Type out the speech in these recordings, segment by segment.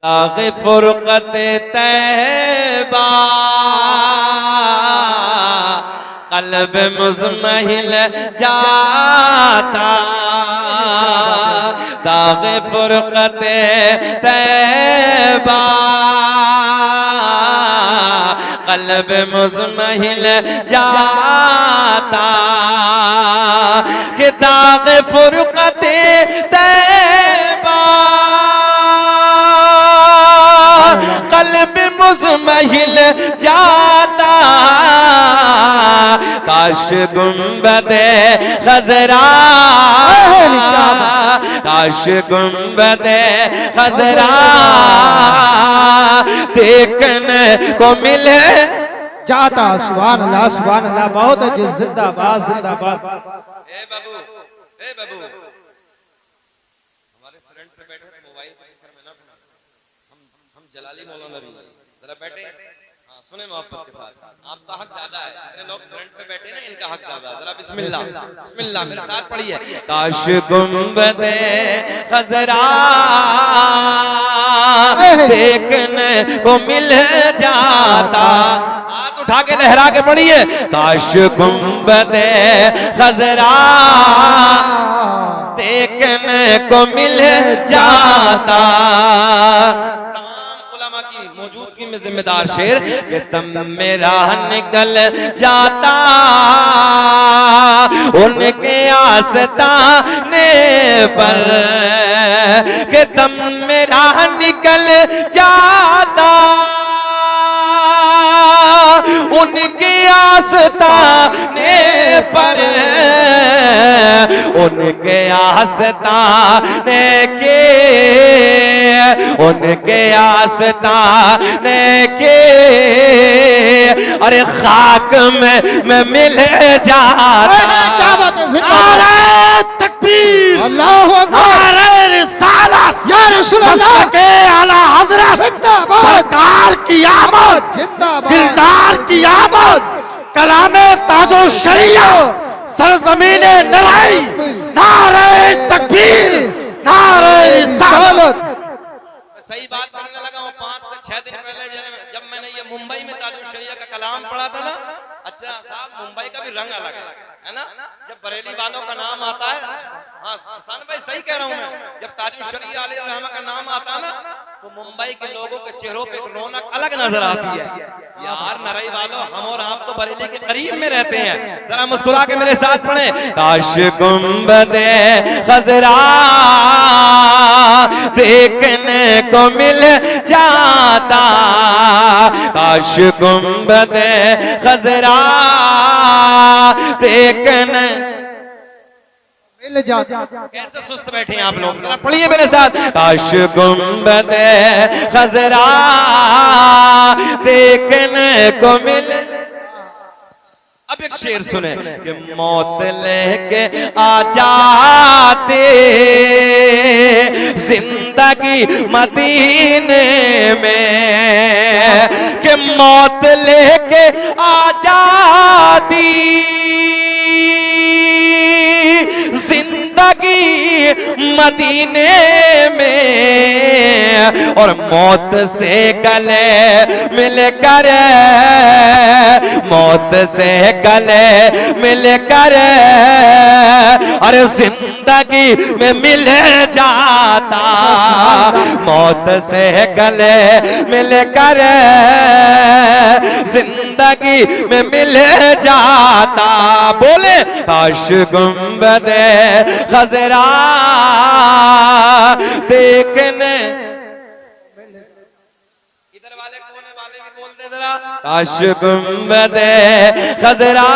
दाग़ फुरक़त तैबा क़ल्ब मुज़महिल जाता, दाग़ फुरक़त तैबा क़ल्ब मुज़महिल जाता, कि दाग़ फुरक़त तैबा क़ल्ब मुज़महिल जाता, काश गुंबदे खज़रा, काश गुंबदे खज़रा देखने को मिले जाता। सुभान अल्लाह सुभान अल्लाह, बहुत अच्छे, जिंदाबाद जिंदाबाद। ए बाबू, ए बाबू, हमारे फ्रंट पे बैठे मोबाइल के चक्कर में ना पड़ना, हम जलाली मौलाना भी जरा बैठे, हाँ सुने मोहब्बत के साथ, आपका हक ज्यादा है, मेरे लोग फ्रंट पे बैठे ना इनका हक ज्यादा है, जरा बिस्मिल्लाह बिस्मिल्लाह मेरे साथ पढ़िए। काश गुंबदे खज़रा देखने को मिल जाता, हाथ उठा के लहरा के पढ़िए। काश गुंबदे खज़रा देखने को मिल जाता, की मौजूदगी में जिम्मेदार शेर कि तम मेरा निकल जाता उनके आस्ताने पर, कि तम मेरा निकल जाता उनके आस्ताने पर, उनके आस्ताने के, उनके आस्ताने के, अरे खाक में मिल जाता। नारे तकबीर, अल्लाहु अकबर, नारे रिसालत, या रसूल अल्लाह के आला हज़रत सरकार की आमद, दिलदार की आमद, कलामे ताजो शरिया सरज़मीने नराई, नारे तकबीर, नारे रिसालत। सही बात करने लगा हूँ, 5 से 6 दिन पहले जब मैंने ये मुंबई में ताजुल शरिया का कलाम पढ़ा था ना, अच्छा साहब मुंबई का भी रंग अलग है ना, जब बरेली वालों का नाम आता है, हाँ सन भाई सही कह रहा हूँ मैं, जब ताजुल शरिया अलैहि रहमा का नाम आता है ना, तो मुंबई के लोगों के चेहरों पे एक रौनक अलग नजर आती है। यार नरई वालों, हम और आप तो बरेली के करीब में रहते हैं, जरा मुस्कुरा के मेरे साथ पढ़े। काश गुंबदे खज़रा देखने को मिल जाता, काश गुंबदे खज़रा देखने मिल जाता। कैसे सुस्त बैठे हैं आप लोग, जरा पढ़िए मेरे साथ। काश गुंबदे खज़रा देखने को मिल, अब एक शेर सुने कि मौत लेके आ जाते जिंदगी मदीने में, कि मौत लेके आ जाती जिंदगी मदीने में, और मौत से गले मिलकर, मौत से गले मिलकर, अरे जिंदगी में मिल जाता, मौत से गले मिलकर जिंदगी में मिल जाता। बोले काश गुंबदे खज़रा देखने, इधर वाले कोने वाले भी बोल दे जरा, काश गुंबदे खज़रा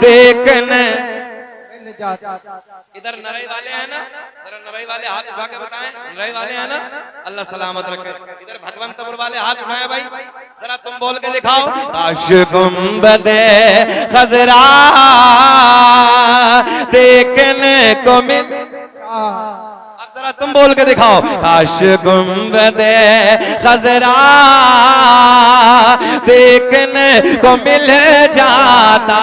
देखने, इधर नरई वाले हैं ना, जरा नरई वाले हाथ उठा के बताएं, नरई वाले हैं ना, अल्लाह सलामत रखे। इधर भगवंतपुर वाले हाथ उठाए भाई, जरा तुम बोल के दिखाओ। काश गुंबदे खज़रा देखने को मिल, अब जरा तुम बोल के दिखाओ। काश गुंबदे खज़रा देखने को मिल जाता।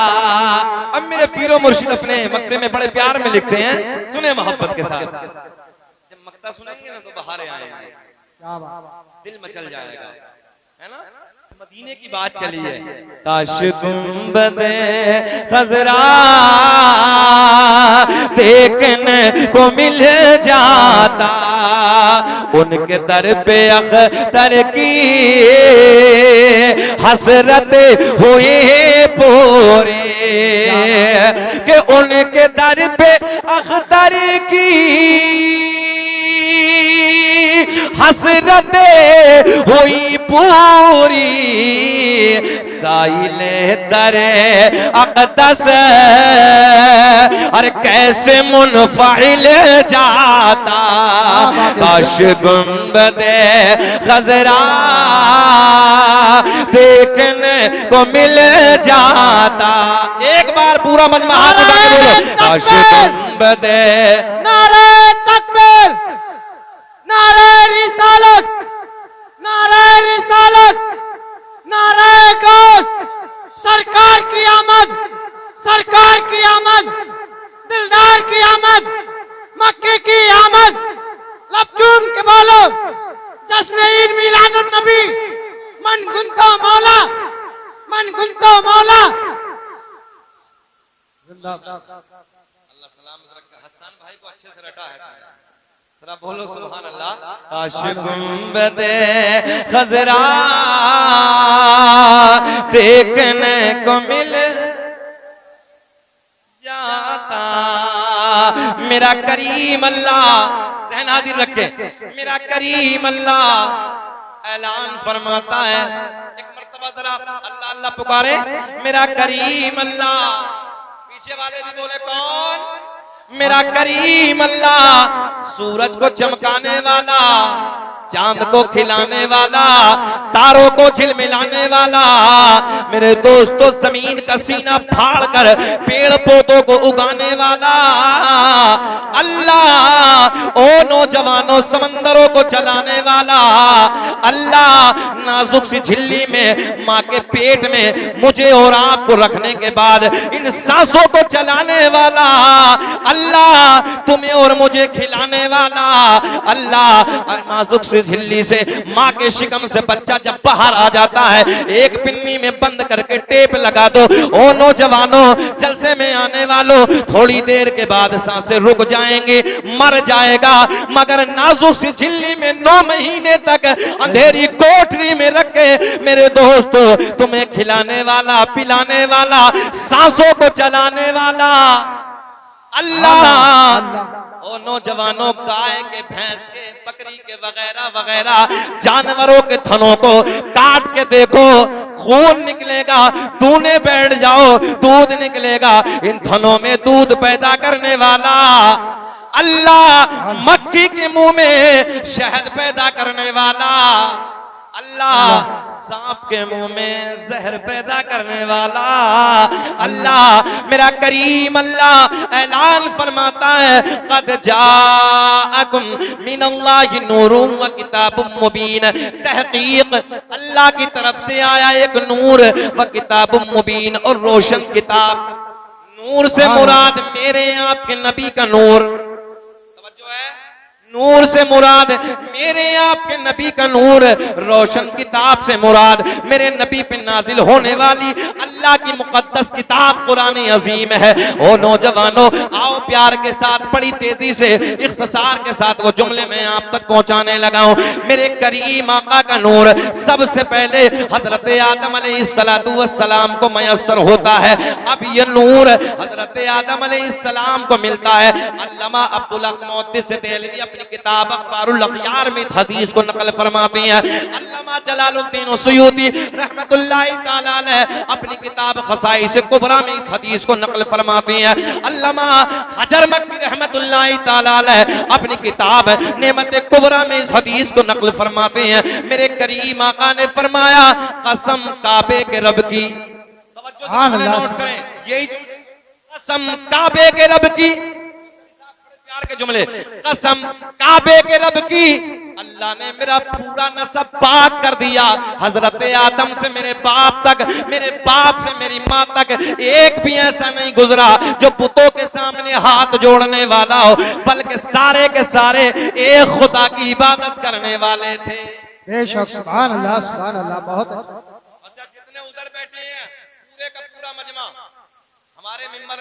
अब मेरे पीरो मुर्शिद अपने मक्ते में बड़े प्यार में लिखते हैं, सुने मोहब्बत के साथ। जब मक्ता सुनेंगे ना तो बाहर आएंगे। दिल मचल जाएगा, है ना। मदीने की बात चली है। काश गुंबदे खजरा देखने को मिल जाता, उनके दर पे अख्तर की हसरत हुई पूरे, कि उनके दर पे अख्तर की हसरत हुई पूरी, साइले दरे अक़दस अरे कैसे मुनफ़िल जाता, काश गुंबदे खजरा देखने को मिल जाता। एक बार पूरा मजमा हाथ उठा के बोलो, काश गुंबदे। नारे तकबीर, नारे रिसालत, नारे रिसालत, नारे गौस। सरकार की आमद, सरकार की आमद, दिलदार की आमद, मक्के की आमद। लबचूम के बोलो, जश्न ईद मिलादुन नबी, मन गुंतो मौला, मन गुंतो मौला। अल्लाह सलामत रखे। हसन भाई को अच्छे से रटा है, जरा बोलो सुभान अल्लाह। काश गुंबदे खजरा देखने को मिल जाता, मेरा करीम अल्लाह, ज़हन हाजिर रखे, मेरा करीम अल्लाह ऐलान फरमाता है। एक मर्तबा जरा अल्लाह अल्लाह पुकारे, मेरा करीम अल्लाह। पीछे वाले भी बोले कौन? मेरा करीम अल्लाह, सूरज को चमकाने वाला, चांद को खिलाने वाला, तारों को झिलमिलाने वाला, मेरे दोस्तों जमीन का सीना फाड़ कर पेड़ पौधों को उगाने वाला अल्लाह, ओ नौजवानों समंदरों को चलाने वाला अल्लाह, नाजुक सी झिल्ली में माँ के पेट में मुझे और आपको रखने के बाद इन सांसों को चलाने वाला अल्लाह, तुम्हें और मुझे खिलाने वाला अल्लाह। नाजुक सी झिल्ली से माँ के शिकम से बच्चा जब बाहर आ जाता है, एक पिन्नी में बंद करके टेप लगा दो। ओ नौजवानों, जलसे में आने वालों, थोड़ी देर के बाद सांसें रुक जाएंगे, मर जाएगा, मगर नाजुक सी झिल्ली में 9 महीने तक अंधेरी कोठरी में रखे मेरे दोस्तों, तुम्हें खिलाने वाला, पिलाने वाला, सांसों को चलाने वाला अल्लाह। ओ नौजवानों, गाय के, भैंस के, बकरी के वगैरह वगैरह जानवरों के थनों को काट के देखो, खून निकलेगा, दूने बैठ जाओ, दूध निकलेगा। इन थनों में दूध पैदा करने वाला अल्लाह, मक्खी के मुंह में शहद पैदा करने वाला अल्लाह, सांप के मुंह में जहर पैदा करने वाला अल्लाह, मेरा करीम अल्लाह ऐलान फरमाता है, कद जाअकुम मिनल्लाहि नूरुन व किताबुम मुबीन। तहकीक अल्लाह की तरफ से आया एक नूर व किताबुम मुबीन, और रोशन किताब। नूर से मुराद मेरे आपके नबी का नूर, तवज्जो है, नूर से मुराद मेरे आपके नबी का नूर, रोशन किताब से मुराद मेरे नबी पे नाजिल होने वाली अल्लाह की मुकद्दस किताब कुरान अजीम है। ओ नौजवानों, आओ प्यार के साथ, बड़ी तेजी से, इख्तिसार के साथ वो जुमले में आप तक पहुंचाने लगा हूं। मेरे करीम आका का नूर सबसे पहले हजरत आदम अलैहिस्सलाम को मयस्सर होता है। अब ये नूर हजरत आदम अलैहिस्सलाम को मिलता है। अल्लामा अब्दुल हक मुहद्दिस देहलवी अपनी किताब अखबारुल अखयार में हदीस को नकल फरमाते हैं। अल्लामा जलालुद्दीन सुयूती रहमतुल्लाहि ताला अलैह अपनी किताब खसाइस कुबरा में इस हदीस को नकल फरमाते हैं। अल्लामा हजर मक्की रहमतुल्लाहि ताला अलैह अपनी किताब नेमत कुबरा में इस हदीस को नकल फरमाते हैं। मेरे करीम आका ने फरमाया, कसम काबे के रब की, तवज्जो से नोट करें, यही कसम काबे के रब की, प्यार के जुमले, कसम काबे के रब की, अल्लाह ने मेरा पूरा नसब पाक कर दिया। हजरत आदम से मेरे बाप तक, मेरे बाप से मेरी माँ तक एक भी ऐसा नहीं गुजरा जो पुतों के सामने हाथ जोड़ने वाला हो, बल्कि सारे के सारे एक खुदा की इबादत करने वाले थे। बेशक सुभान अल्लाह बहुत अच्छा। अच्छा, कितने उधर बैठे हैं, पूरे का पूरा मजमा हमारे मिंबर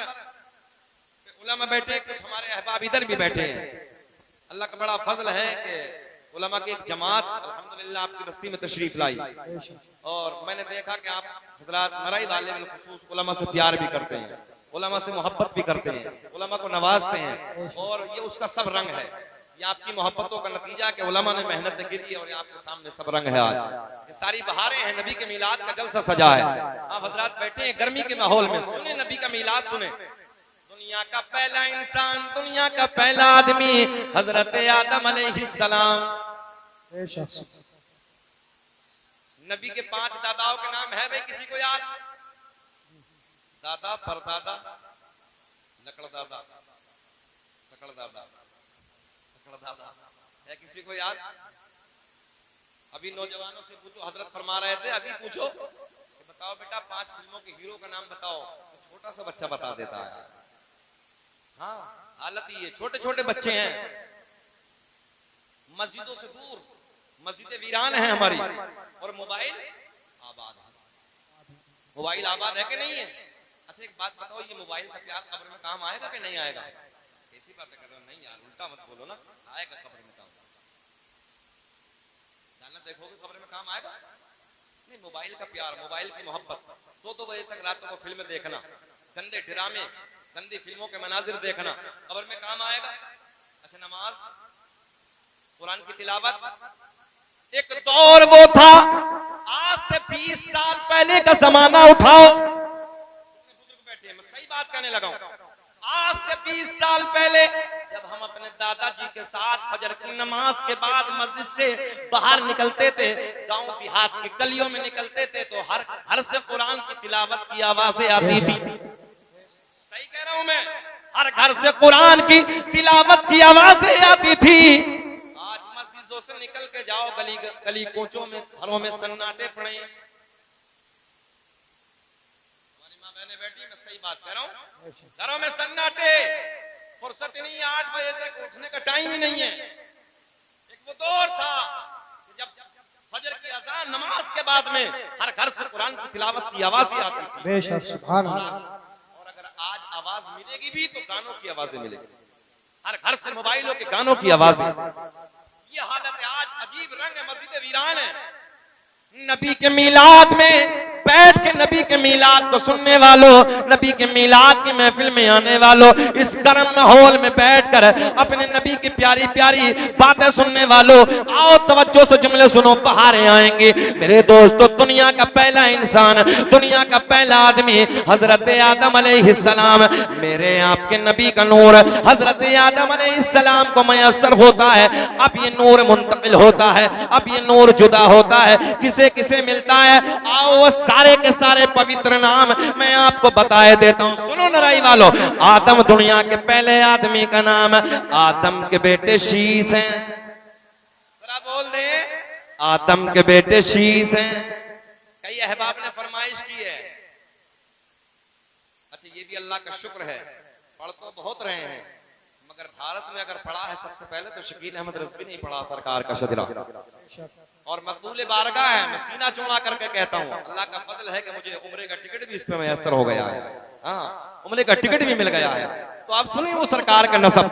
उलमा बैठे, कुछ हमारे अहबाब इधर भी बैठे हैं। अल्लाह का बड़ा फजल है कि उलमा की एक जमात अल्हम्दुलिल्लाह आपकी बस्ती में तशरीफ लाई, और मैंने देखा कि आप हजरात मराई वाले में खुसूस उलमा से प्यार भी करते हैं, उलमा से मोहब्बत भी करते हैं, उलमा को नवाजते हैं, और ये उसका सब रंग है। ये आपकी मोहब्बतों का नतीजा कि उलमा ने मेहनत की है और आपके सामने सब रंग है। आज ये सारी बहारें हैं, नबी के मीलाद का जलसा सजा है। आप हजरात बैठे हैं गर्मी के माहौल में, सुने नबी का मीलाद सुने। दुनिया का पहला इंसान, दुनिया का पहला आदमी हजरत आदम अलैहिस्सलाम। नबी के 5 दादाओं के नाम है भाई, किसी को याद? दादा, परदादा, लकड़दादा, सकड़दादा, सकड़दादा, है किसी को याद? अभी नौजवानों से पूछो, हजरत फरमा रहे थे अभी पूछो कि बताओ बेटा 5 फिल्मों के हीरो का नाम बताओ, तो छोटा सा बच्चा बता देता है। हाँ, हालत ये छोटे छोटे बच्चे हैं, मस्जिदों से दूर, मस्जिदें वीरान हैं हमारी, और मोबाइल आबाद है। मोबाइल आबाद है कि नहीं है? अच्छा एक बात बताओ, ये मोबाइल का प्यार कब्र में काम आएगा कि नहीं आएगा? ऐसी बातें कर रहे हो, नहीं यार उल्टा मत बोलो ना, आएगा कब्र में काम। जाना देखोगे कब्र में काम आएगा? नहीं, मोबाइल का प्यार, मोबाइल की मोहब्बत, 2-2 बजे तक रातों को फिल्म देखना, गंदे ड्रामे, गंदी फिल्मों के मनाजिर देखना, कब्र में काम आएगा? अच्छा नमाज, कुरान की तिलावत। एक दौर वो था, आज से 20 साल पहले का जमाना उठाओ, बुजुर्ग बैठे हैं, मैं सही बात कहने लगा हूं। आज से 20 साल पहले जब हम अपने दादाजी के साथ फजर की नमाज के बाद मस्जिद से बाहर निकलते थे, गांव देहात की गलियों में निकलते थे, तो हर घर से कुरान की तिलावत की आवाजें आती थी। सही कह रहा हूं मैं, हर घर से कुरान की तिलावत की आवाजें आती थी। आज मस्जिदों से निकल के जाओ, गली गली कोचों में, घरों में सन्नाटे पड़े। हमारी माँ बहने बैठी, मैं सही बात कह रहा हूं, घरों में सन्नाटे, फुर्सत ही नहीं है, 8 बजे तक उठने का टाइम ही नहीं है। एक वो दौर था कि जब फजर की अज़ान नमाज के बाद में हर घर से कुरान की तिलावत की आवाजें आती थी। बेशक सुभान अल्लाह। आज आवाज मिलेगी भी तो गानों की आवाजें मिलेगी, हर घर से मोबाइलों के गानों की आवाजें। ये हालत है आज, अजीब रंग है, मस्जिद वीरान है। नबी के मीलाद में बैठ के, नबी के मीलाद को सुनने वालों, नबी के मीलाद की महफिल में आने वालों, इस गर्म माहौल में बैठकर अपने नबी की प्यारी प्यारी बातें सुनने वालों, आओ तवज्जो से जुमले सुनो, बहारें आएंगे मेरे दोस्तों। दुनिया का पहला इंसान, दुनिया का पहला आदमी हजरत आदम अलैहिस्सलाम, मेरे आपके नबी का नूर हजरत आदम अलैहिस्सलाम को मयस्सर होता है। अब ये नूर मुंतकिल होता है, अब ये नूर जुदा होता है, किसे किसे मिलता है? आओ वो सारे के सारे पवित्र नाम मैं आपको बताए देता हूं, सुनो नराई वालों। आदम दुनिया के पहले आदमी का नाम, आदम के बेटे शीश हैं, जरा बोल दे, आदम के बेटे शीश हैं। कई अहबाब ने फरमाइश की है। अच्छा ये भी अल्लाह का शुक्र है, पढ़ तो बहुत रहे हैं, मगर भारत में अगर पढ़ा है सबसे पहले तो शकील अहमद रज़वी ने पढ़ा, सरकार का शजरा, और मकबूल बारगाह है। मैं सीना चौड़ा करके कहता हूँ, अल्लाह का फजल है कि मुझे उम्रे का टिकट भी इस पे मैसर हो गया है। हाँ, उम्रे का टिकट भी मिल गया है। तो आप सुनिए वो सरकार का नसब,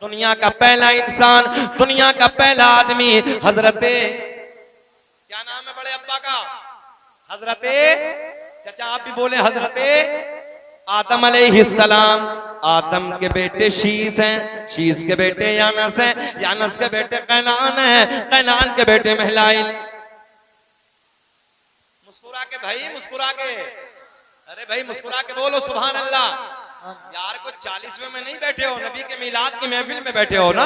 दुनिया का पहला इंसान, दुनिया का पहला आदमी हजरते, क्या नाम है बड़े अब्बा का? हजरते, चाचा आप भी बोले, हजरते आदम अलैहिस्सलाम। आदम के बेटे शीश हैं, शीश के बेटे यानस हैं, यानस के बेटे कैनान हैं, कैनान के बेटे महलाइल। मुस्कुरा के भाई, मुस्कुरा के, अरे भाई मुस्कुरा के बोलो सुभान अल्लाह। यार कुछ 40वें में नहीं बैठे हो, नबी के मीलाद की महफिल में बैठे हो ना।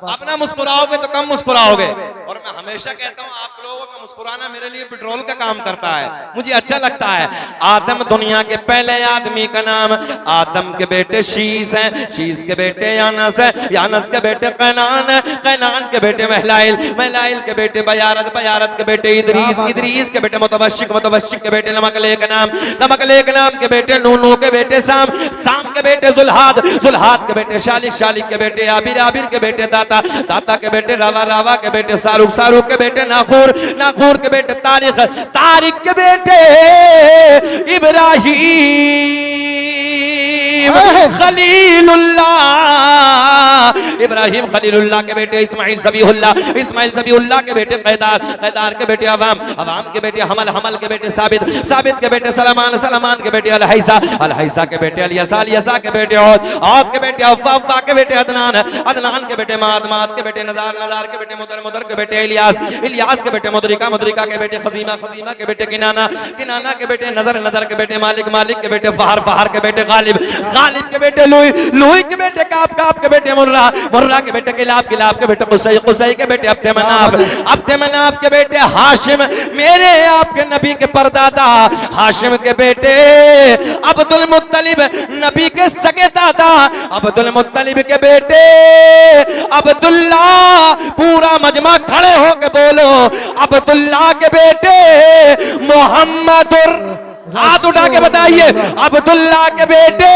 अब ना मुस्कुराओगे तो कम मुस्कुराओगे। और मैं हमेशा कहता हूँ आप लोगों का मुस्कुराना मेरे लिए पेट्रोल का काम करता है, मुझे अच्छा लगता है। आदम दुनिया के पहले आदमी का नाम, आदम के बेटे शीश हैं, शीश के बेटे यानस है, यानस के बेटे कैनान है, कैनान के बेटे महलाइल, महलाइल के बेटे बयारत, बयारत के बेटे इदरीस, इदरीस के बेटे मुतवश्शिक, मुतवश्शिक के बेटे नमकलेक नाम, नमकलेक नाम के बेटे नूनू के बेटे साम, साम के बेटे जुल्हाद, जुल्हाद के बेटे शालिक, शालिक के बेटे आबिर, आबिर के बेटे दाता, दाता के बेटे रावा, रावा के बेटे सारूक, सारूक के बेटे नाखूर, नाखूर के बेटे तारिक, तारिक के बेटे इब्राहिम खलीलुल्लाह, इब्राहिम खलीलुल्लाह के बेटे इस्माइल ज़बीहुल्लाह, इस्माइल ज़बीहुल्लाह के बेटे कैदार, कैदार के बेटे अवाम, अवाम के बेटे हमल, हमल के बेटे साबित, साबित के बेटे सलमान, सलमान के बेटे अलहैसा, अलहैसा के बेटे अलियसा, अलियसा के बेटे औद के बेटे अव्वा, अव्वा के बेटे अदनान, अदनान के बेटे माद, माद के बेटे नजार, नजार के बेटे मुदर, मुदर के बेटे इलियास, इलियास के बेटे मुदरिका, मुदरिका के बेटे खजीमा, खजीमा के बेटे किनाना, किनाना के बेटे नजर, नजर के बेटे मालिक, मालिक के बेटे फहर, फहर के बेटे गालिब, गालिब के बेटे लुई, लुई के बेटे काब, काब के बेटे मुर्रा, मुर्रा के बेटे किलाब, किलाब के बेटे कुसै, कुसै के बेटे अब्दे मनाफ, अब्दे मनाफ के बेटे हाशिम, मेरे आपके नबी के परदादा हाशिम के बेटे अब्दुल मुत्तलिब, नबी के सगे दादा अब्दुल मुत्तलिब के बेटे अब्दुल्ला, पूरा मजमा खड़े होके बोलो अब्दुल्ला के बेटे मोहम्मदुर, हाथ उठा के बताइए अब्दुल्ला के बेटे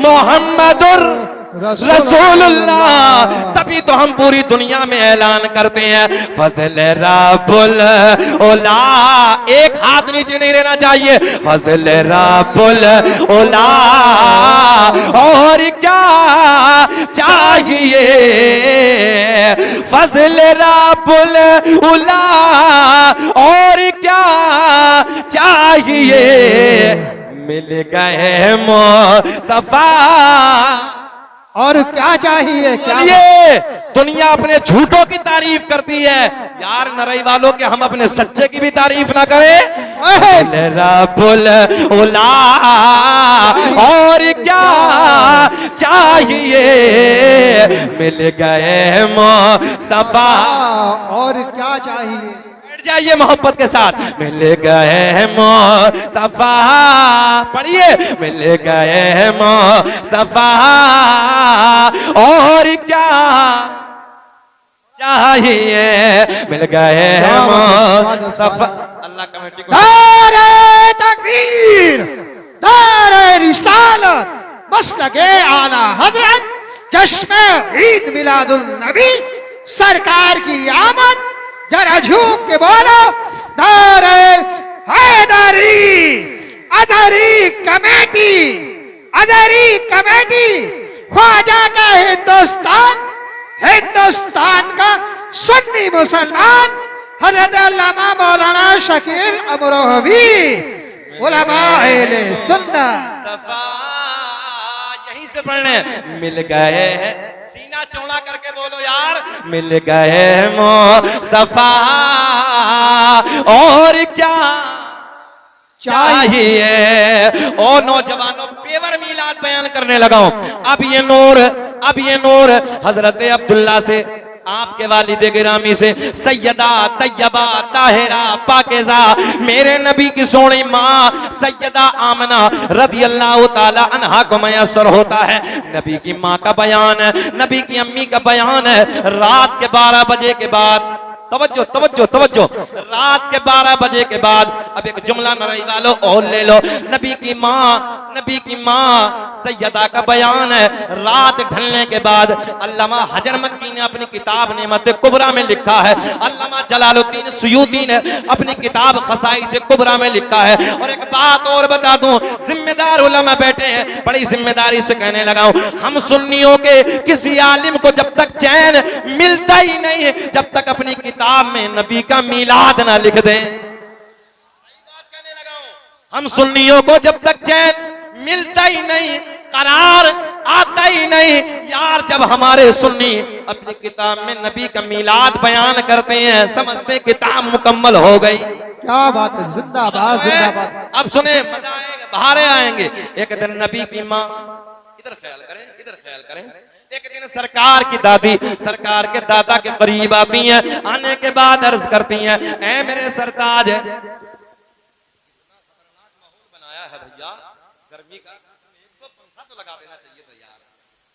मोहम्मदुर रसूलुल्लाह। तभी तो हम पूरी दुनिया में ऐलान करते हैं फजल रब्बुल उला, एक हाथ नीचे नहीं रहना चाहिए, फजल रब्बुल उला, और क्या चाहिए, फजल रब्बुल उला, और क्या चाहिए, मिल गए मुस्तफा, और क्या चाहिए, क्या ये दुनिया अपने झूठों की तारीफ करती है यार, नरई वालों के हम अपने सच्चे की भी तारीफ ना करें, रब्बुल उला, और क्या चाहिए, मिल गए मुस्तफा, और क्या चाहिए, जाइए मोहब्बत के साथ, मिल गए मुस्तफा, पढ़िए मिल गए मुस्तफा, और क्या चाहिए, मिल गए मुस्तफा। अल्लाह कमेटी को नारे तकबीर, नारे रिसालत, मसलके आला हजरत, जश्न ईद मिलादुल नबी, सरकार की आमद, जरा झूम के बोलो नारे हैदरी, अजहरी कमेटी, अजहरी कमेटी, ख्वाजा का हिंदुस्तान, हिंदुस्तान का सुन्नी मुसलमान, हजरत अल्लामा मौलाना शकील अमरोहवी, उलमाए सुन्नत, यहीं से पढ़ने, मिल गए हैं, सीना चौड़ा करके बोलो यार, मिल गए मुस्तफा, और क्या चाहिए। ओ नौजवानों, पेवर मीलाद बयान करने लगा हूं। अब ये नूर हजरत अब्दुल्ला से, आपके वालिद गिरामी से, सैयदा तैयबा ताहिरा पाकिज़ा, मेरे नबी की सोनी माँ सैयदा आमना रज़ी अल्लाह ताला अन्हा को मयसर होता है। नबी की माँ का बयान है, नबी की अम्मी का बयान है। रात के 12 बजे के बाद, तवज्जो तवज्जो तवज्जो, रात के 12 बजे के बाद अब एक जुमला नरई वालों और ले लो। नबी की माँ सैयदा का बयान है। रात ढलने के बाद अल्लामा हजर मक्की ने अपनी किताब नेमत कुबरा में लिखा है, अल्लामा जलालुद्दीन सुयूती ने अपनी किताब खसाइस कुबरा में लिखा है। और एक बात और बता दूं, जिम्मेदार उलमा बैठे हैं, बड़ी जिम्मेदारी से कहने लगा हूं, हम सुन्नियों के किसी आलिम को जब तक चैन मिलता ही नहीं जब तक अपनी किताब में नबी का मीलाद ना लिख दे। हम सुन्नियों को जब तक चैन मिलता ही नहीं, करार आता ही नहीं यार, जब हमारे सुन्नी अपनी किताब में नबी का मीलाद बयान करते हैं, समझते किताब मुकम्मल हो गई। क्या बात है, जिंदाबाद जिंदाबाद। अब सुने, मजा आएगा, बहारे आएंगे। एक दिन नबी की माँ, इधर ख्याल करें, इधर ख्याल करें, एक दिन सरकार की दादी सरकार के दादा के करीब आती हैं। आने के बाद अर्ज करती हैं, ऐ मेरे सरताज, बनाया है भैया गर्मी का, एक तो पंखा तो लगा देना चाहिए था यार।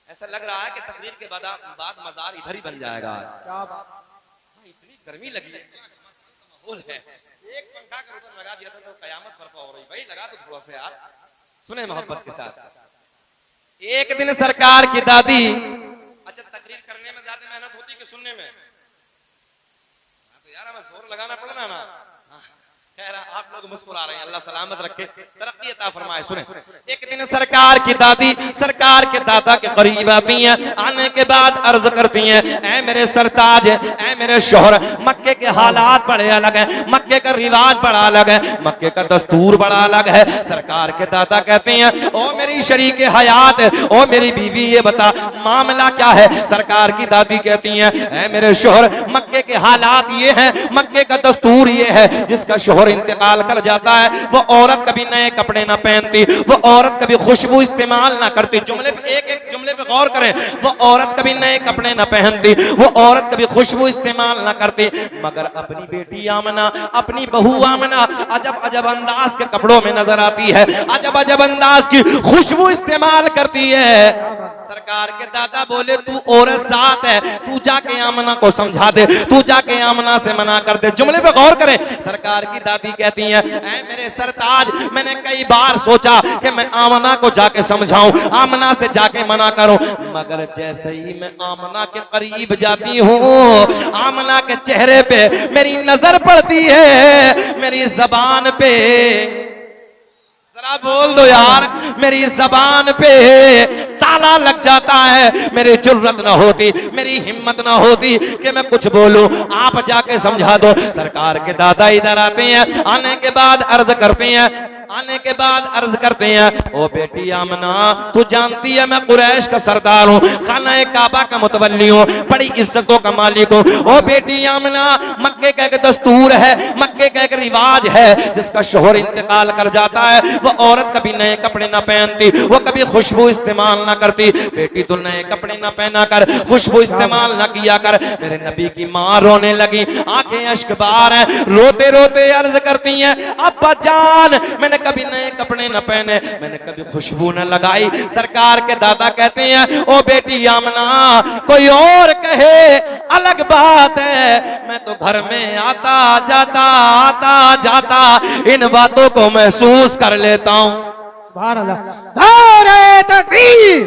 ऐसा लग रहा है कि तकरीर के बाद मजार इधर ही बन जाएगा। क्या बात, इतनी गर्मी लगी है, माहौल है, एक पंखा का ऊपर लगा दिया था तो कयामत बर्पा हो रही। भाई लगा दो थोड़ा सा यार, सुने मोहब्बत के साथ। एक दिन सरकार की दादी, अच्छा तकरीर करने में ज्यादा मेहनत होती कि सुनने में? तो यार हमें शोर लगाना पड़ना ना। खैर आप लोग मुस्कुरा रहे हैं, अल्लाह सलामत रखे, तरक्की अता फरमाए। सुने, एक दिन सरकार की दादी सरकार के दादा के करीब आती हैं। आने के बाद अर्ज करती हैं, ऐ मेरे सरताज, ऐ मेरे शोहर, मक्के के हालात बड़े अलग हैं, मक्के का रिवाज बड़ा अलग है, मक्के का दस्तूर बड़ा अलग है। सरकार के दादा कहते हैं, ओ मेरी शरीक हयात, ओ मेरी बीवी, ये बता मामला क्या है? सरकार की दादी कहती हैं, ऐ मेरे शोहर, मक्के के हालात ये हैं, मक्के का दस्तूर ये है, जिसका शोहर इंतकाल कर जाता है वो औरत कभी नए कपड़े ना पहनती, वो औरत कभी खुशबू इस्तेमाल ना करती। जुमले पे एक एक जुमले पे गौर करें, वो औरत कभी नए कपड़े ना पहनती, वो औरत कभी खुशबू इस्तेमाल ना करती, मगर अपनी बेटी आमना, अपनी बहू आमना अजब अजब अंदाज के कपड़ों में नजर आती है, अजब अजब अंदाज की खुशबू इस्तेमाल करती है। सरकार के दादा बोले, तू औरत जात है, तू जाके आमना को समझा दे, तू जाके आमना से मना कर दे। जुमले पे गौर करें, सरकार की दादी कहती हैं, ऐ मेरे सरताज, मैंने कई बार सोचा कि मैं आमना को जाके समझाऊं, आमना से जाके मना करूं, मगर जैसे ही मैं आमना के करीब जाती हूं, आमना के चेहरे पे मेरी नजर पड़ती है, मेरी जबान पे, जरा बोल दो यार, मेरी जबान पे ताला लग जाता है। मेरी जुर्रत ना होती, मेरी हिम्मत ना होती कि मैं कुछ बोलूं, आप जाके समझा दो। सरकार के दादा इधर आते हैं, आने के बाद अर्ज करते हैं, आने के बाद अर्ज करते हैं, ओ बेटी आमना, तू जानती है मैं कुरैश का सरदार हूँ, खाना काबा का मुतवल्ली हूँ, बड़ी इज्जतों का मालिक हूँ। ओ बेटी आमना, मक्के का एक दस्तूर है, मक्के का एक रिवाज है, जिसका शोहर इंतकाल कर जाता है वो औरत कभी नए कपड़े ना पहनती, वो कभी खुशबू इस्तेमाल ना करती। बेटी तू नए कपड़े ना पहना कर, खुशबू इस्तेमाल ना किया कर। मेरे नबी की माँ रोने लगी, आंखें अश्क बार है, रोते रोते अर्ज करती हैं, अब्बा जान, मैंने कभी नए कपड़े न पहने, मैंने कभी खुशबू न लगाई। सरकार के दादा कहते हैं, ओ बेटी आमना, कोई और कहे अलग बात है, मैं तो घर में आता जाता इन बातों को महसूस कर लेता हूं। सुभान अल्लाह। नारे तकबीर,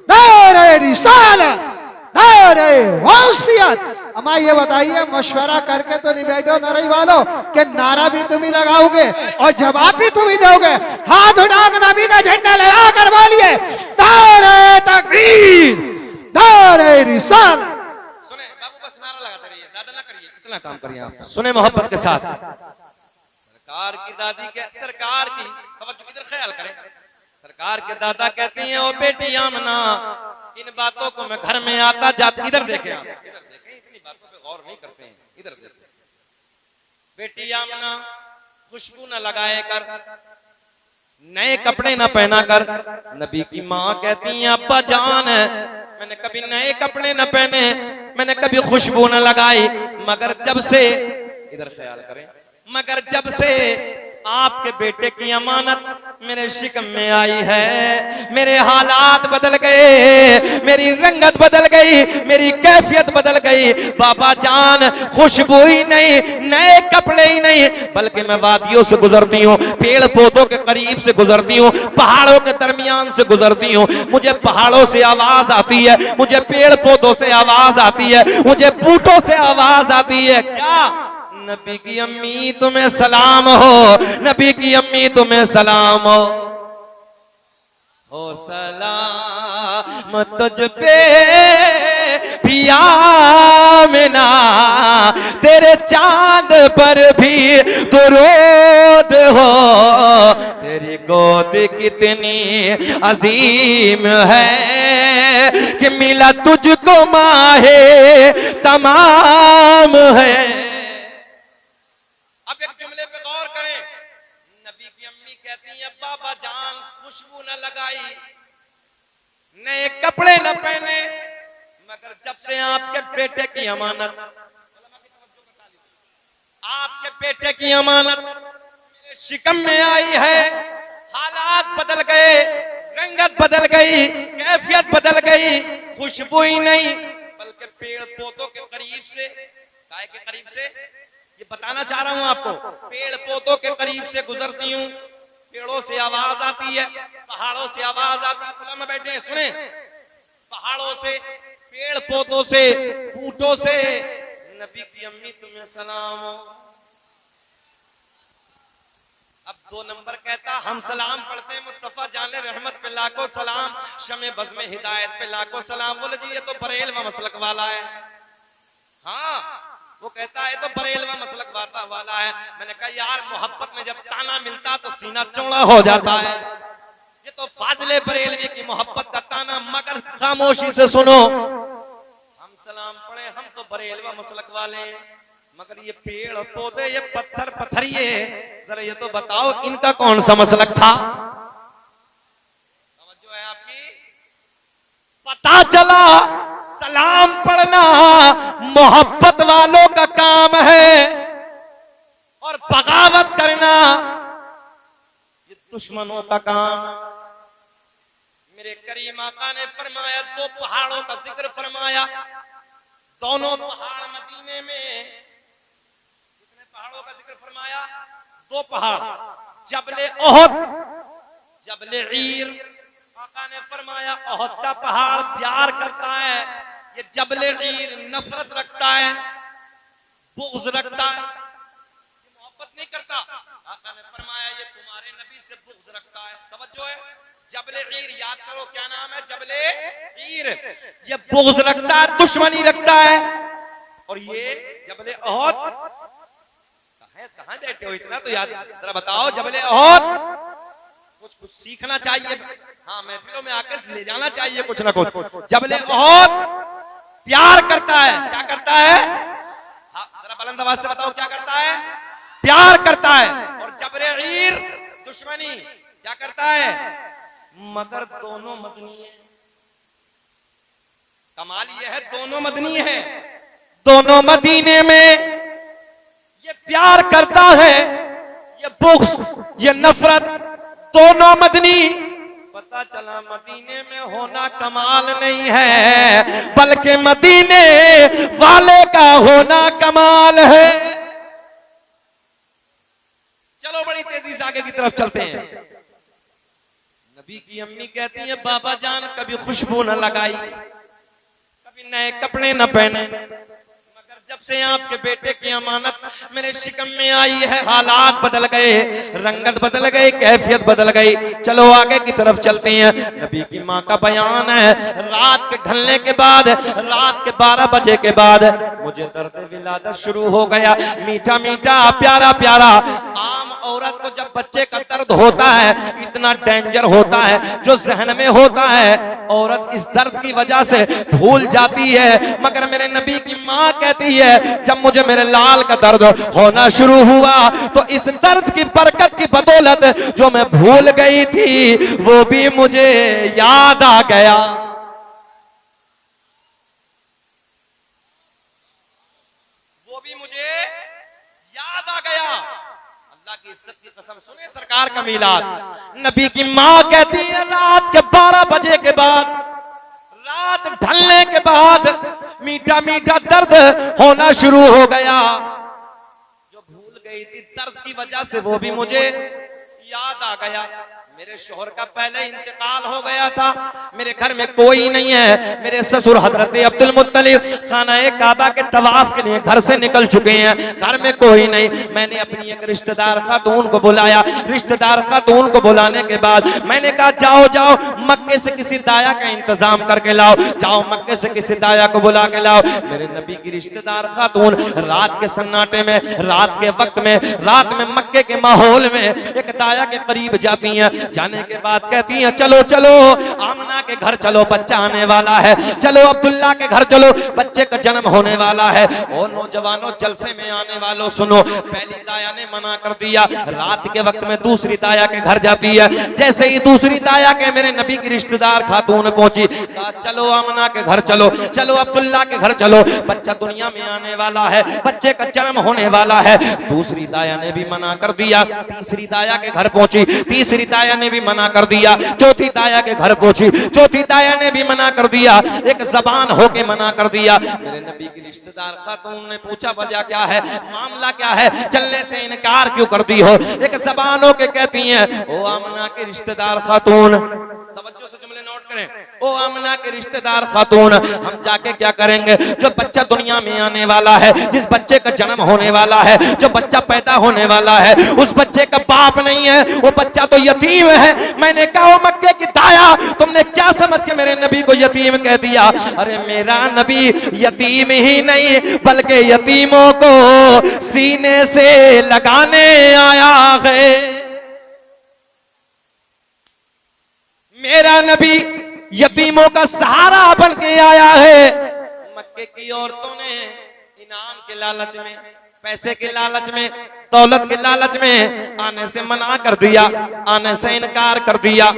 नारे रिसालत, नारे वसीयत। अम्मा ये बताइए, मशवरा करके तो नहीं बैठो नारे वालों कि नारा भी तुम ही लगाओगे और जवाब भी तुम ही दोगे। हाथ उठाकर नबी का झंडा लगा कर बोलिए, नारे तकबीर, नारे रिसालत। सुने बाबू, बस नारा लगाते रहिए, ज्यादा ना करिए, इतना काम करिए आप। सुने मोहब्बत के साथ, सरकार की दादी के, सरकार की तवज्जो इधर ख्याल करें, सरकार के दादा कहते हैं, ओ बेटी आमना, इन बातों को मैं घर में आता जाता, इधर देखें आप, इधर देखें, इतनी बातों पे गौर नहीं करते हैं, इधर देखें। बेटी आमना, खुशबू न लगाए कर, नए कपड़े न पहना कर। नबी की माँ कहती हैं, अब्बा जान है, मैंने कभी नए कपड़े न पहने, मैंने कभी खुशबू न लगाई, मगर जब से, इधर ख्याल करें, मगर जब से आपके बेटे की अमानत मेरे शिकम में आई है, मेरे हालात बदल गए, मेरी रंगत बदल गई, मेरी कैफियत बदल गई। बाबा जान, खुशबू ही नहीं, नए कपड़े ही नहीं, बल्कि मैं वादियों से गुजरती हूँ, पेड़ पौधों के करीब से गुजरती हूँ, पहाड़ों के दरमियान से गुजरती हूँ, मुझे पहाड़ों से आवाज आती है, मुझे पेड़ पौधों से आवाज आती है, मुझे बूटों से आवाज आती है। क्या? नबी की अम्मी तुम्हें सलाम हो, नबी की अम्मी तुम्हें सलाम हो सलाम तुझ पे पिया मिना, तेरे चांद पर भी दुरूद हो, तेरी गोद कितनी अजीम है कि मिला तुझको माहे तमाम है। अब एक जुमले पे गौर करें, नबी की अम्मी कहती है, बाबा जान, खुशबू न लगाई, नए कपड़े न पहने, मगर जब से आपके बेटे की अमानत, आपके बेटे की अमानत मेरे शिकम में आई है, हालात बदल गए, रंगत बदल गई, कैफियत बदल गई, खुशबू ही नहीं बल्कि पेड़ पौधों के करीब से, काय के करीब से, ये बताना चाह रहा हूं आपको, पेड़ पौधों के करीब से गुजरती हूँ, पेड़ों से आवाज आती है, पहाड़ों से आवाज आती है, खुला में बैठे हैं सुने, पहाड़ों से, पेड़ पौधों से, ऊंटों से, नबी की अम्मी तुम्हें सलाम हो। अब 2 नंबर कहता हम सलाम पढ़ते हैं, मुस्तफा जाने रहमत पे लाखों सलाम, शमे बज़्म हिदायत पे लाखों सलाम। बोले जी ये तो बरेलवा मसलक वाला है। हाँ वो कहता है तो बरेलवा मसलक वाला है। मैंने कहा यार मोहब्बत में जब ताना मिलता तो सीना चौड़ा हो जाता है, ये तो फाजिले बरेलवी की मोहब्बत का ताना। मगर खामोशी से सुनो, हम सलाम पढ़े, हम तो बरेलवा मसलक वाले हैं, मगर ये पेड़ पौधे, ये पत्थर पत्थरिए, जरा ये तो बताओ इनका कौन सा मसलक था? जो है आपकी, पता चला सलाम पढ़ना मोहब्बत वालों का काम है और बगावत करना ये दुश्मनों का काम। मेरे करीम आका ने फरमाया, 2 पहाड़ों का जिक्र फरमाया, दोनों पहाड़ मदीने में, कितने पहाड़ों का जिक्र फरमाया? 2 पहाड़, जबले ओहद, जबले ईर। आका ने फरमाया ओहद का पहाड़ प्यार करता है, ये जबले ईर नफरत रखता है, बुग़्ज़ रखता है, ये मोहब्बत नहीं करता। आका ने फरमाया ये तुम्हारे नबी से बुग़्ज़ रखता है। तवज्जो है, जबले ईर याद करो क्या नाम है, जबले ईर, ये बुग़्ज़ रखता है, दुश्मनी रखता है। और ये जबले ओहद, कहां बैठे हो इतना तो याद, जरा बताओ जबले ओहद, कुछ सीखना चाहिए, हाँ महफिलों में आकर ले जाना चाहिए कुछ ना कुछ। जबले ओहद प्यार करता है, क्या करता है? हाँ जरा बुलंद आवाज से बताओ क्या करता है? प्यार करता है। और जबले ईर दुश्मनी क्या करता है? मगर दोनों मदनी है। कमाल ये है दोनों मदनी है, दोनों मदीने में ये प्यार करता है, ये बुग़्ज़, ये नफरत, दोनों मदनी। पता चला मदीने में होना कमाल नहीं है, बल्कि मदीने वाले का होना कमाल है। चलो बड़ी तेजी से आगे की तरफ चलते हैं। नबी की अम्मी कहती है बाबा जान कभी खुशबू न लगाई, कभी नए कपड़े न पहने, जब से आपके बेटे की अमानत मेरे शिकम में आई है, हालात बदल गए, रंगत बदल गई, कैफियत बदल गई। चलो आगे की तरफ चलते हैं। नबी की माँ का बयान है, रात के ढलने के बाद, रात के 12 बजे के बाद मुझे दर्द विलादत शुरू हो गया। मीठा मीठा प्यारा प्यारा। आम औरत को जब बच्चे का दर्द होता है, इतना डेंजर होता है, जो जहन में होता है औरत इस दर्द की वजह से भूल जाती है। मगर मेरे नबी की माँ कहती है जब मुझे मेरे लाल का दर्द होना शुरू हुआ तो इस दर्द की बरकत की बदौलत जो मैं भूल गई थी वो भी मुझे याद आ गया। वो भी मुझे याद आ गया। अल्लाह की इज्जत की कसम, सुने सरकार का मीलाद। नबी की माँ कहती है रात के 12 बजे के बाद, रात ढलने के बाद मीठा मीठा दर्द होना शुरू हो गया। जो भूल गई थी दर्द की वजह से वो भी मुझे याद आ गया। मेरे शोहर का पहले इंतकाल हो गया था, मेरे घर में कोई नहीं है। मेरे ससुर हजरत अब्दुल मुत्तलिब खाना-ए काबा के तवाफ के लिए घर से निकल चुके हैं, घर में कोई नहीं। मैंने अपनी एक रिश्तेदार खातून को बुलाया। रिश्तेदार खातून को बुलाने के बाद मैंने कहा जाओ जाओ मक्के से किसी दाया का इंतजाम करके लाओ, जाओ मक्के से किसी दाया को बुला के लाओ। मेरे नबी की रिश्तेदार खातून रात के सन्नाटे में, रात के वक्त में, रात में मक्के के माहौल में एक दाया के करीब जाती हैं। जाने के बाद कहती हैं चलो चलो आमना के घर चलो, बच्चा आने वाला है, चलो अब्दुल्ला के घर चलो, बच्चे का जन्म होने वाला है। और नौजवानों जलसे में आने वालों सुनो, पहली ताया ने मना कर दिया, रात के वक्त में दूसरी ताया के घर जाती है। जैसे ही दूसरी ताया के मेरे नबी की रिश्तेदार खातून पहुंची, कहा चलो आमना के घर चलो, चलो अब्दुल्ला के घर चलो, बच्चा दुनिया में आने वाला है, बच्चे का जन्म होने वाला है। दूसरी ताया ने भी मना कर दिया। तीसरी ताया के घर पहुंची, तीसरी ताया ने भी मना कर दिया। चौथी ताया के घर पहुंची, चौथी ताया ने भी मना कर दिया। एक जबान होके मना कर दिया। मेरे नबी की रिश्तेदार खातून ने पूछा वजह क्या है, मामला क्या है, चलने से इनकार क्यों कर दी हो? एक जबान होके कहती हैं, ओ आमना के रिश्तेदार खातून, तवज्जो से जुमले नोट करें, ओ आमना के रिश्तेदार खातून, हम जाके क्या करेंगे? जो बच्चा दुनिया में आने वाला है, जिस बच्चे का जन्म होने वाला है, जो बच्चा पैदा होने वाला है, उस बच्चे का बाप नहीं है, वो बच्चा तो यतीम है। मैंने कहा मक्के की ताया, तुमने क्या समझ के मेरे नबी को यतीम कह दिया? अरे मेरा नबी यतीम ही नहीं बल्कि यतीमों को सीने से लगाने आया है। मेरा नबी यतीमों का सहारा बन के आया है। मक्के की औरतों ने इनाम के लालच में, पैसे के लालच में, दौलत के लालच में आने से मना कर दिया, आने से इनकार कर दिया।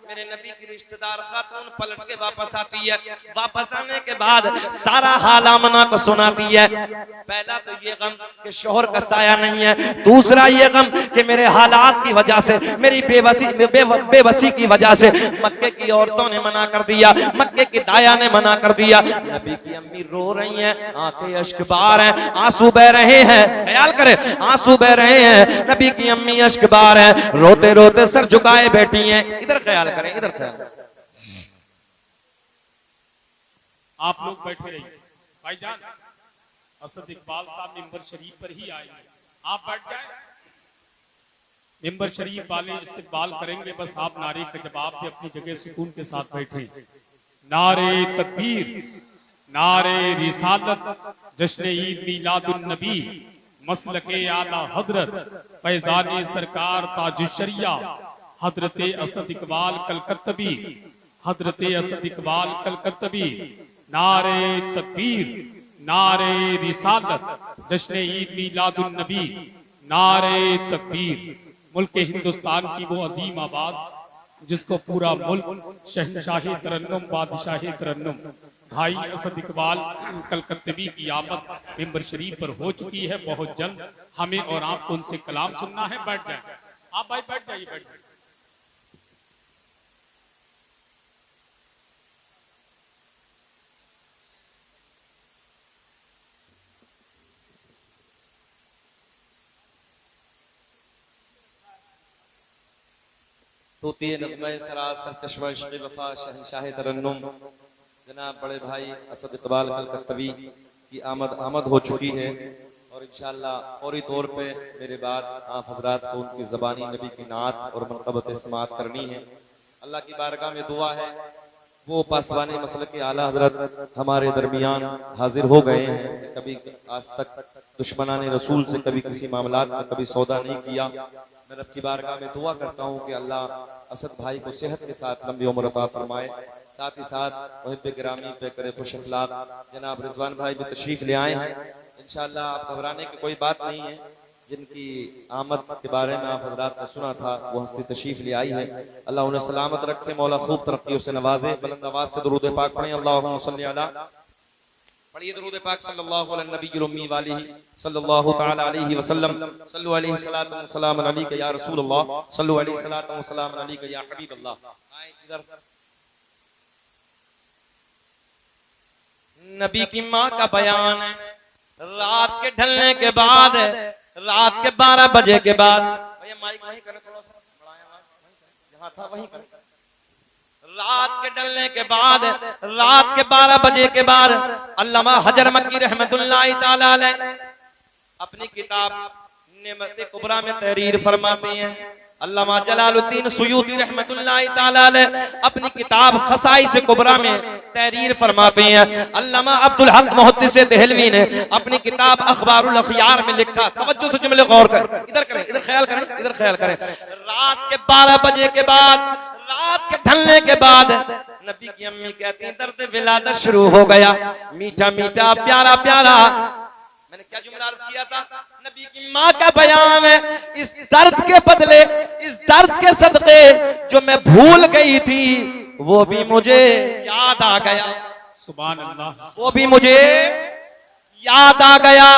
मेरे नबी की रिश्तेदार खातून पलट के वापस आती है। वापस आने के बाद सारा हाल आमना को सुनाती है। पहला तो ये गम कि शोहर का साया नहीं है, दूसरा ये गम कि मेरे हालात की वजह से, मेरी बेबसी की वजह से मक्के की औरतों ने मना कर दिया, मक्के की दाया ने मना कर दिया। नबी की अम्मी रो रही हैं, आंखें अश्कबार हैं, आंसू बह रहे हैं। ख्याल करें, आंसू बह रहे हैं, नबी की अम्मी अश्कबार हैं, रोते रोते सर झुकाए बैठी हैं। इधर ख्याल करें, इधर ख्याल। आप लोग बैठे रहिए। भाईजान असद इकबाल साहब मिंबर शरीफ पर ही आएंगे, आप बैठ जाएं। मिंबर शरीफ वाले इस्तकबाल करेंगे, बस आप नारे का जवाब दे, अपनी जगह सुकून के साथ बैठे। नारे तकबीर, नारे रिसालत, जश्न ईद मिलादुन नबी, मसलके आला हजरत फैजान सरकार ताजुशरिया हजरत असद इकबाल कलकत्तबी, हजरत असद इकबाल कलकत्तबी। नारे तकबीर, नारे रिसालत, जश्न ईद मिलादुन नबी, नारे तकबीर। मुल्क हिंदुस्तान की वो अजीम आवाज जिसको पूरा मुल्क शहनशाही तरन्नुम, बादशाही तरन्नुम भाई असद इकबाल कलकत्तवी की आमद मिंबर शरीफ पर हो चुकी है। बहुत जल्द हमें और आपको उनसे कलाम सुनना है। बैठ जाए आप भाई, बैठ जाइए, बैठ जाइए। तूतिए नग़्मे सरासर चश्मा इश्क़ वफ़ा शहनशाह तरन्नुम जनाब बड़े भाई असद इकबाल कलकत्तवी की आमद हो चुकी है। और इंशाअल्लाह फौरी तौर पे मेरे बाद आप हजरात को उनकी ज़बानी नबी की नात और मनक़बत समाअत करनी है। अल्लाह की बारगाह में दुआ है वो पासवाने मसलक के आला हजरत हमारे दरमियान हाजिर हो गए हैं। कभी आज तक दुश्मनाने रसूल से कभी किसी मामलात में कभी सौदा नहीं किया। मैं रब की बारगाह में दुआ करता हूँ कि अल्लाह असद भाई को सेहत के साथ लंबी उम्र अता फरमाए, साथ ही साथ मुहिब्बे गिरामी पे करे खुश अखलाक। जनाब रिजवान भाई भी तशरीफ ले आए हैं। इंशाअल्लाह आप घबराने की कोई बात नहीं है। जिनकी आमद के बारे में आप हजरात ने सुना था वो हस्ती तशरीफ ले आई है। अल्लाह उन्हें सलामत रखे, मौला खूब तरक्की से नवाजे। बुलंद आवाज से दुरूद पाक पढ़ें। अल्लाहुम्मा सल्ली अला, पढ़िए दुरूद पाक सल्लल्लाहु अलैहि नबील उम्मी वालिही सल्लल्लाहु तआला अलैहि वसल्लम। सल्लु अलैहि सलातु व सलाम अलैका या रसूलल्लाह, सल्लु अलैहि सलातु व सलाम अलैका या हबीबल्लाह। आए इधर। नबी की माँ का बयान है, रात के ढलने के बाद, रात के 12 बजे के बाद, भैया माइक वहीं करें, थोड़ा सा बढ़ाएं आवाज, जहां था वहीं करें। रात के डलने के बाद, रात के 12 बजे के बाद अल्लामा हजर मक्की रहमतुल्लाहि ताला अलैह अपनी किताब नेमत कुबरा में तहरीर फरमाते हैं। अल्लामा जलालुद्दीन सुयूती रहमतुल्लाहि ताला अलैह अपनी किताब खसाइस कुबरा में तहरीर फरमाते हैं। अल्लामा अब्दुल हक मुहद्दिस देहलवी ने अपनी किताब अखबारुल अखयार में लिखा, तवज्जो से जुमले गौर कर, इधर करें, इधर ख्याल करें, इधर ख्याल करें। रात के 12 बजे के बाद, रात के ढलने के बाद नबी की अम्मी कहती हैं दर्द विलादत शुरू हो गया, मीठा मीठा प्यारा प्यारा। मैंने क्या जुमला अर्ज किया था? नबी की माँ का बयान है, इस दर्द के बदले, इस दर्द के सदके जो मैं भूल गई थी वो भी मुझे याद आ गया। सुभान अल्लाह। वो भी मुझे याद आ गया।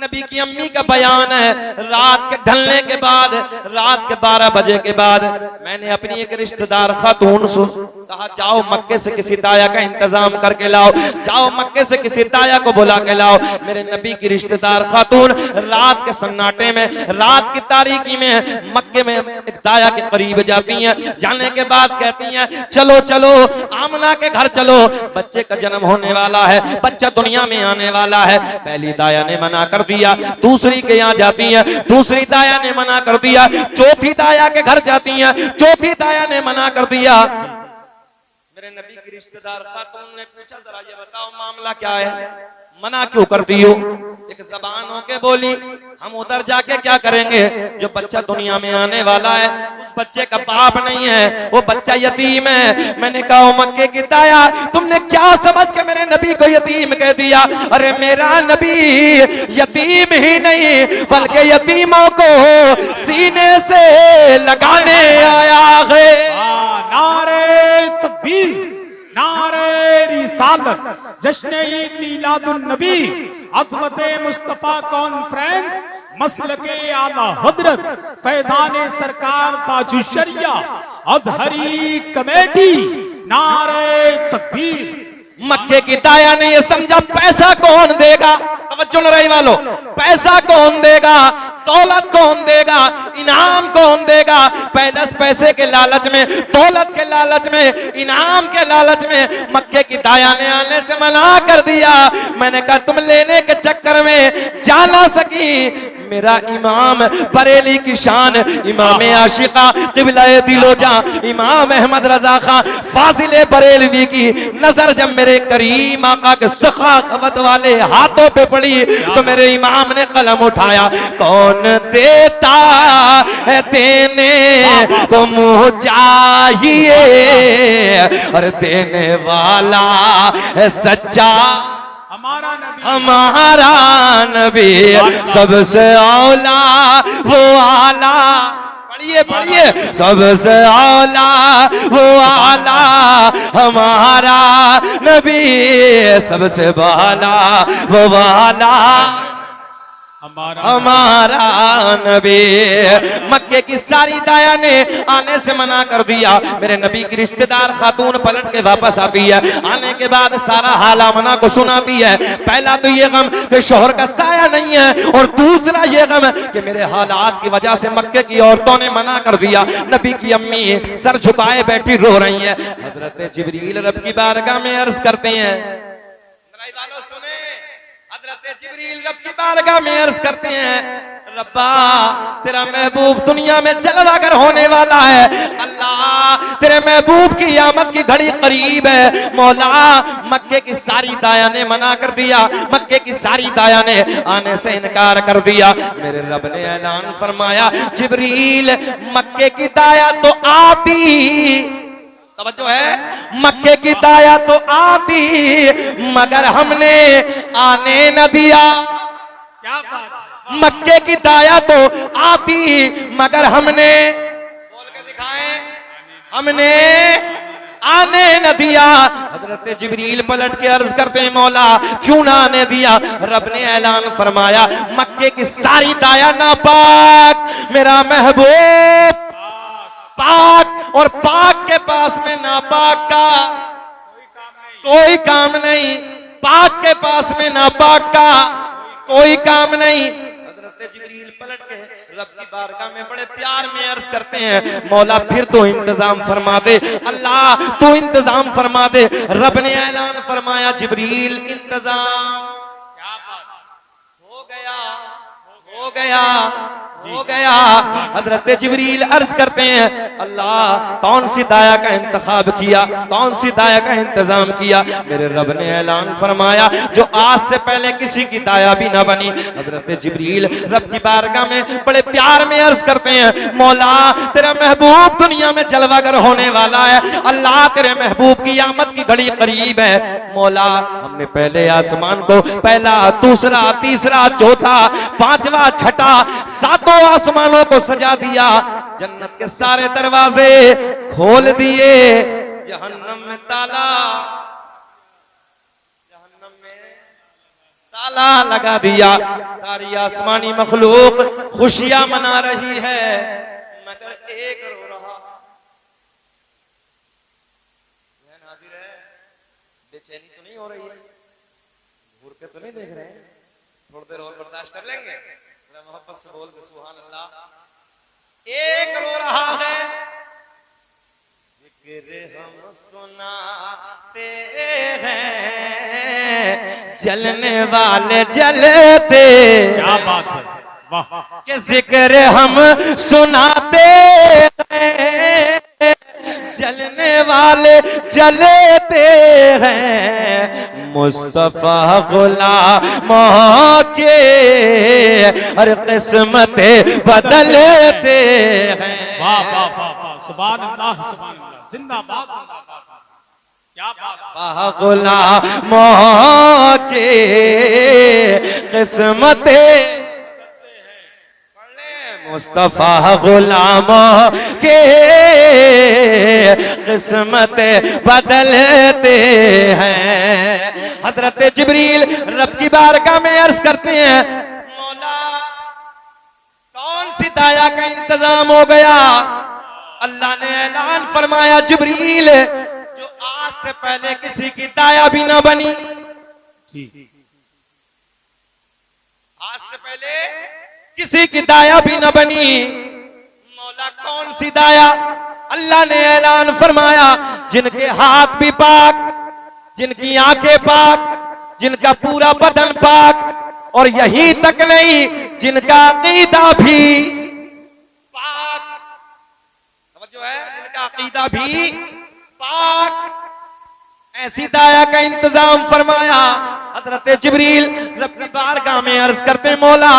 नबी की अम्मी का बयान है, रात के ढलने के बाद, रात के 12 बजे के बाद मैंने अपनी एक रिश्तेदार खातून से कहा जाओ मक्के से किसी दाया का इंतजाम करके लाओ, जाओ मक्के से किसी दाया को बुला के लाओ। मेरे नबी की रिश्तेदार खातून रात के सन्नाटे में, रात की तारीकी में मक्के में एक दाया के करीब जाती हैं। जाने के बाद कहती हैं चलो चलो आमना के घर चलो, बच्चे का जन्म होने वाला है, बच्चा दुनिया में आने वाला है। पहली दाया ने मना कर दिया, दूसरी के यहाँ जाती है, दूसरी दाया ने मना कर दिया, चौथी दाया के घर जाती है, चौथी दाया ने मना कर दिया। मेरे नबी की रिश्तेदार खातून ने पूछा जरा ये बताओ मामला क्या है, मना क्यों कर दी हो? एक जबान होके बोली हम उधर जाके क्या करेंगे, जो बच्चा दुनिया में आने वाला है उस बच्चे का बाप नहीं है, वो बच्चा यतीम है। मैंने कहा मक्के की दाया तुमने क्या समझ के मेरे नबी को यतीम कह दिया? अरे मेरा नबी यतीम ही नहीं बल्कि यतीमों को सीने से लगाने आया है। नारे तकबीर, नारे रिसालत, जश्न ईद मिलादुन नबी, अज़मते मुस्तफा कॉन्फ्रेंस, मसलके आला हजरत फैजान सरकार ताजुश शरिया अजहरी कमेटी, नारे तकबीर। मक्के की दाया ने ये समझा पैसा कौन देगा, तवज्जो न रही वालों, पैसा कौन देगा, दौलत कौन देगा, इनाम कौन देगा। पहले पैसे के लालच में, दौलत के लालच में, इनाम के लालच में मक्के की दाया ने आने से मना कर दिया। मैंने कहा तुम लेने के चक्कर में जा ना सकी। मेरा इमाम बरेली की शान, इमाम आशिका क़िबला-ए दिलोजा, इमाम अहमद रजा खां फाजिल बरेलवी की नजर जब मेरे करीम आका के सखावत वाले हाथों पे पड़ी तो मेरे इमाम ने कलम उठाया, कौन देता है देने को मुँह चाहिए और देने वाला है सच्चा हमारा नबी, सबसे औला वो आला, पढ़िए पढ़िए, सबसे औला वो आला हमारा नबी, सबसे बाला वो वाला हमारा नबी। मक्के की सारी दाया ने आने से मना कर दिया। मेरे नबी की रिश्तेदार खातून पलट के वापस आती है, आने के बाद सारा हाल आमना को सुनाती है। पहला तो ये गम कि शोहर का साया नहीं है, और दूसरा ये गम कि मेरे हालात की वजह से मक्के की औरतों ने मना कर दिया। नबी की अम्मी सर झुकाए बैठी रो रही है। हजरत जिब्रील रब की बारगाह में अर्ज करते हैं, सुने, हजरत जिब्रील रब की बारगाह में अर्ज करते हैं, रब्बा तेरा महबूब दुनिया में जलवागर होने वाला है, अल्लाह तेरे महबूब की आमद की घड़ी करीब है। मौला मक्के की सारी दाया ने मना कर दिया, मक्के की सारी दाया ने आने से इनकार कर दिया। मेरे रब ने ऐलान फरमाया, जिब्रील मक्के की दाया तो आती, तवज्जो है, मक्के की दाया तो आती मगर हमने आने न दिया। क्या बात, मक्के की दाया तो आती मगर हमने, बोल के दिखाएं, हमने आने न दिया। हजरत जिब्रील पलट के अर्ज करते हैं, मौला क्यों ना आने दिया? रब ने ऐलान फरमाया, मक्के की सारी दाया नापाक, मेरा महबूब पाक, और पाक के पास में नापाक का कोई काम नहीं, पाक के पास में नापाक का कोई काम नहीं। हजरत जिब्रील पलट के रब की बारगाह में बड़े प्यार में अर्ज करते हैं, मौला फिर तो इंतजाम फरमा दे, अल्लाह तू इंतजाम फरमा दे। रब ने ऐलान फरमाया, जिब्रील इंतजाम, क्या बात, हो गया, हो गया, हो गया। हजरत जिब्रील अर्ज करते हैं, अल्लाह कौन सी दाया का इंतखाब किया, कौन सी दाया का इंतजाम किया? मेरे रब ने ऐलान फरमाया, जो आज से पहले किसी की दाया भी ना बनी। हजरत जिब्रील रब की बारगाह में बड़े प्यार में अर्ज करते हैं, मौला तेरा महबूब दुनिया में जलवागर होने वाला है, अल्लाह तेरे महबूब की आमद की घड़ी करीब है। मौला हमने पहले आसमान को पहला, दूसरा, तीसरा, चौथा, पांचवा, छठा, सातों आसमानों को सजा दिया, जन्नत के सारे दरवाजे खोल दिए, जहन्नम में ताला, जहन्नम में ताला लगा दिया। सारी आसमानी मखलूक खुशियां मना रही है, मगर एक रो रहा। हाजिर है, बेचैनी तो नहीं हो रही है, घूर के तो नहीं देख रहे हैं, थोड़ी देर और बर्दाश्त कर लेंगे, मोहब्बत से बोल दे सुभान अल्लाह। एक रो रहा है, जिक्र हम सुनाते हैं, जलने वाले जलते। क्या बात है, वाह। के जिक्र हम सुनाते हैं, जलने वाले जलते हैं, मुस्तफा गुलामों के हर किस्मतें बदलते हैं। वाह वाह वाह वाह, सुभान अल्लाह, सुभान अल्लाह, जिंदाबाद जिंदाबाद, क्या बात। गुलामों के किस्मतें, मुस्तफा गुलामों के किस्मतें बदलते हैं। हजरत जिब्रील रब की बारगाह में अर्ज करते हैं, मौला कौन सी दाया का इंतजाम हो गया? अल्लाह ने ऐलान फरमाया, जिब्रील जो आज से पहले किसी की दाया भी ना बनी, आज से पहले किसी की दाया भी न बनी। मौला कौन सी दाया? अल्लाह ने ऐलान फरमाया, जिनके हाथ भी पाक, जिनकी आंखें पाक, जिनका पूरा बदन पाक, और यही तक नहीं, जिनका अकीदा भी पाक, समझो है, जिनका अकीदा भी पाक, ऐसी दाया का इंतजाम फरमाया। हजरत जिब्रील रब की बारगाह में अर्ज करते, मौला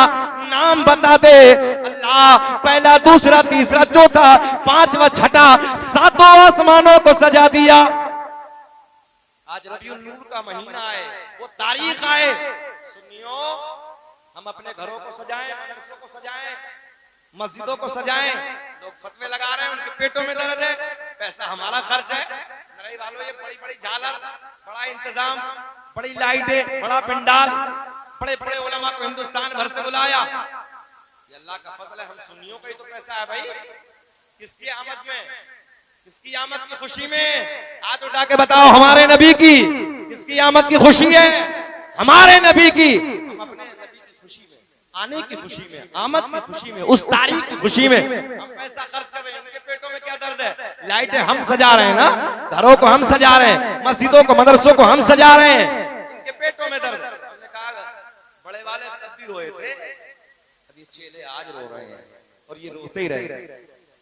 नाम बता दे। अल्लाह पहला, दूसरा, तीसरा, चौथा, पांचवा, छठा, सातों आसमानों को सजा दिया। आज रबिउल नूर का महीना है, वो तारीख आए, सुनियो, हम अपने घरों को सजाएं, मदरसों को सजाएं, मस्जिदों को सजाएं। लोग फतवे लगा रहे हैं, उनके पेटों में दर्द है, पैसा हमारा खर्च है। नरई वालों, ये बड़ी बड़ी झालर, बड़ा इंतजाम, बड़ी लाइटें, बड़ा पंडाल, बड़े बड़े उलमा को हिंदुस्तान भर से बुलाया, ये अल्लाह का फजल है। हम सुन्नियों का ही तो पैसा है भाई। किसकी आमद में, किसकी आमद की खुशी में? हाथ उठा के बताओ, हमारे नबी की। किसकी आमद की खुशी है? हमारे नबी की। हम अपने नबी की खुशी में, आने की खुशी में, आमद की खुशी में, उस तारीख की खुशी में हम पैसा खर्च कर रहे हैं। उनके पेटों में क्या दर्द है? लाइटें हम सजा रहे हैं ना, घरों को हम सजा रहे हैं, मस्जिदों को, मदरसों को हम सजा रहे हैं, इनके पेटों में दर्द। हमने कहा बड़े वाले तब भी रोए थे, अब ये चेले आज रो रहे हैं, और ये रोते ही रहेंगे।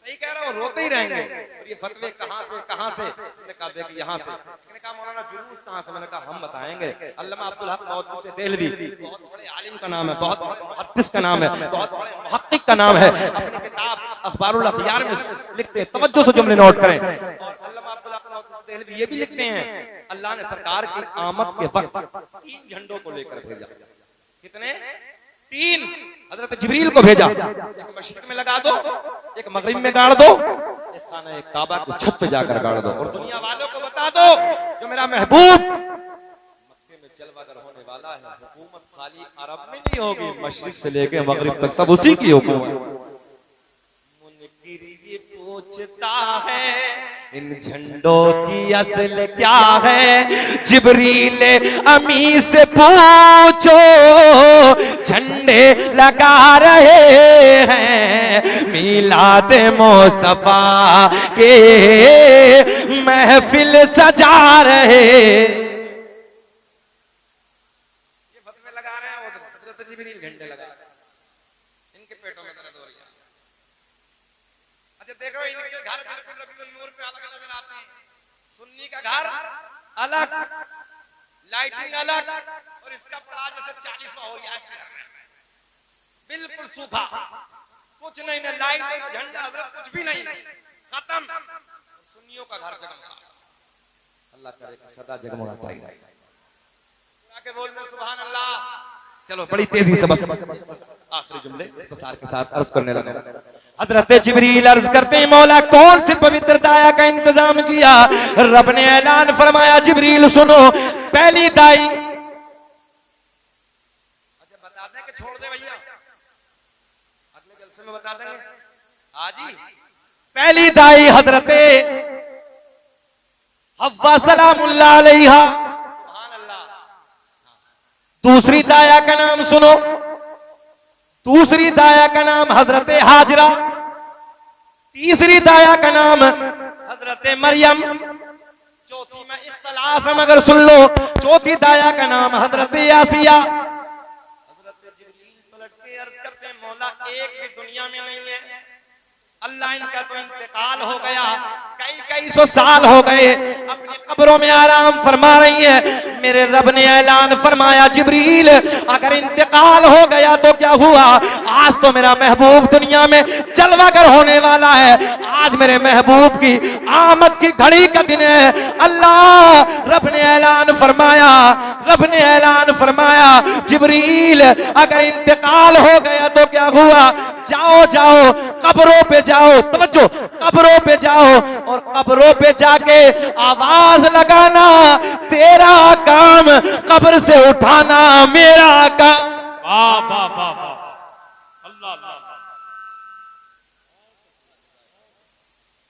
सही कह रहा हूँ, रोते ही रहेंगे। और ये फतवे कहाँ से कहाँ से? मैंने कहा देखिए यहाँ से। मैंने कहा मौलाना जुलूस कहाँ से? मैंने कहा हम बताएंगे। अल्लामा अब्दुल हक मौदूसी देहलवी, बहुत बड़े आलिम का नाम है, बहुत बड़े मुहद्दिस का नाम है, बहुत बड़े मुहक्किक का नाम है। अपनी किताब अखबारुल अखयार में लिखते हैं, तवज्जो से जुमले नोट करें। और अल्लामा अब्दुल हक मौदूसी देहलवी ये भी लिखते हैं, अल्लाह ने सरकार की आमद के वक्त 3 झंडों को लेकर भेजा। कितने? 3। हजरत जिब्रील को भेजा, एक मशरिक में लगा दो, एक मगरिब में गाड़ दो, एक खाना काबा की छत पे जाकर गाड़ दो, और दुनिया वालों को बता दो, जो मेरा महबूब मक्के में जलवागर होने वाला है, हुकूमत खाली अरब में नहीं होगी, मशरिक से लेके मगरिब तक सब उसी की हुकूमत। मुनकिर ये पूछता है, इन झंडों की असल क्या है? जिब्रील अमी से पूछो, झंडे लगा रहे हैं, मिलाद मुस्तफा के महफिल सजा रहे। ये फतवे लगा रहे हैं, वो हजरत जिब्रील झंडे लगा रहे हैं, इनके पेटों में दर्द हो रही है। घर बिल्कुल रबीउल नूर पे अलग अलग आते हैं। सुन्नी का घर अलग, लाइटिंग अलग, और इसका पड़ा जैसे 40वां हो गया है, बिल्कुल सूखा, कुछ नहीं, ना लाइट ना झंडा, हजरत कुछ भी नहीं, खत्म। सुन्नियों का घर जगमगा, अल्लाह करे कि सदा जगमगाता ही रहे। आके बोल दो सुभान अल्लाह। चलो बड़ी तेजी से बस आखिरी जुमले इख्तिसार के साथ अर्ज करने लगा। हजरत जिब्रील अर्ज करते हैं, मौला कौन सी पवित्र दाया का इंतजाम किया? रब ने ऐलान फरमाया, जिब्रील सुनो, पहली दाई, अच्छा बता दें कि छोड़ दे भैया, अगले जलसे में बता देंगे आज ही। पहली दाई हजरत हव्वा सलामुल्लाह अलैहा, सुभान अल्लाह। दूसरी दाया का नाम सुनो, दूसरी दाया का नाम हजरत हाजरा, तीसरी दाया का नाम हजरत मरियम, चौथी में इख्तलाफ है मगर सुन लो, चौथी दाया का नाम हजरत यासिया। हजरत जिब्रील पलट के अर्ज करते हैं, मौला एक भी दुनिया में नहीं है, अल्लाह इनका तो इंतकाल हो गया, कई सौ साल हो गए, अपनी कब्रों में आराम फरमा रही है। मेरे रब ने ऐलान फरमाया, जिब्रील अगर इंतकाल हो गया तो क्या हुआ? आज तो मेरा महबूब दुनिया में जलवागर होने वाला है, आज मेरे महबूब की आमद की घड़ी का दिन है। अल्लाह रब ने ऐलान फरमाया, रब ने ऐलान फरमाया, जिब्रील अगर इंतकाल हो गया तो क्या हुआ? जाओ जाओ कब्रों पे जाओ, तवज्जो, कब्रों पे जाओ और कब्रों पे जाके आवाज लगाना, तेरा काम कब्र से उठाना मेरा काम। वाह वाह वाह वाह, अल्लाह अल्लाह।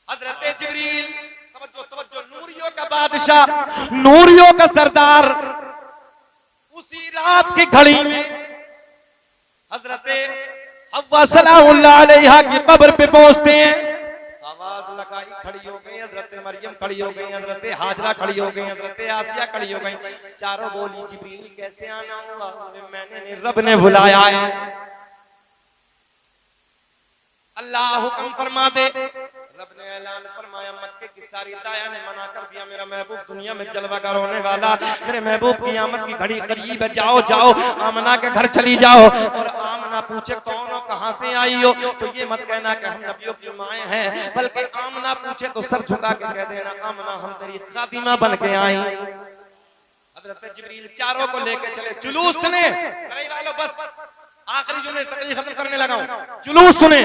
हजरत जिब्रील, तवज्जो तवज्जो, नूरियों का बादशाह, नूरियों का सरदार, उसी रात की घड़ी में हजरत हव्वा सलामुल्लाह अलैहा की कब्र पे पहुंचते हैं। आवाज लगाई, खड़ी हो गई हजरत मरियम, खड़ी हो गई हजरत हाजरा, खड़ी हो गई हजरत आसिया, खड़ी हो गई। चारों बोली, जिब्रील कैसे आना हुआ? मैंने नहीं, रब ने बुलाया है। अल्लाह हुक्म फरमा दे। रब ने ऐलान फरमाया, मक्के की सारी दाया ने मना कर दिया, मेरा महबूब दुनिया में जलवागर होने वाला, मेरे महबूब की आमद की घड़ी करीब है, जाओ जाओ आमना के घर चली जाओ। और आमना पूछे कौन हो, कहां से आई हो, तो ये मत कहना कि हम नबियों की माएँ हैं, बल्कि आमना पूछे तो सर झुका के कह देना, आमना हम तेरी खादिमा बन के आई। हजरत जिब्रील चारों को लेके चले, जुलूस सुने वालों, बस आखिरी जुमले तकलीफ खत्म करने लगा हूं, जुलूस सुने।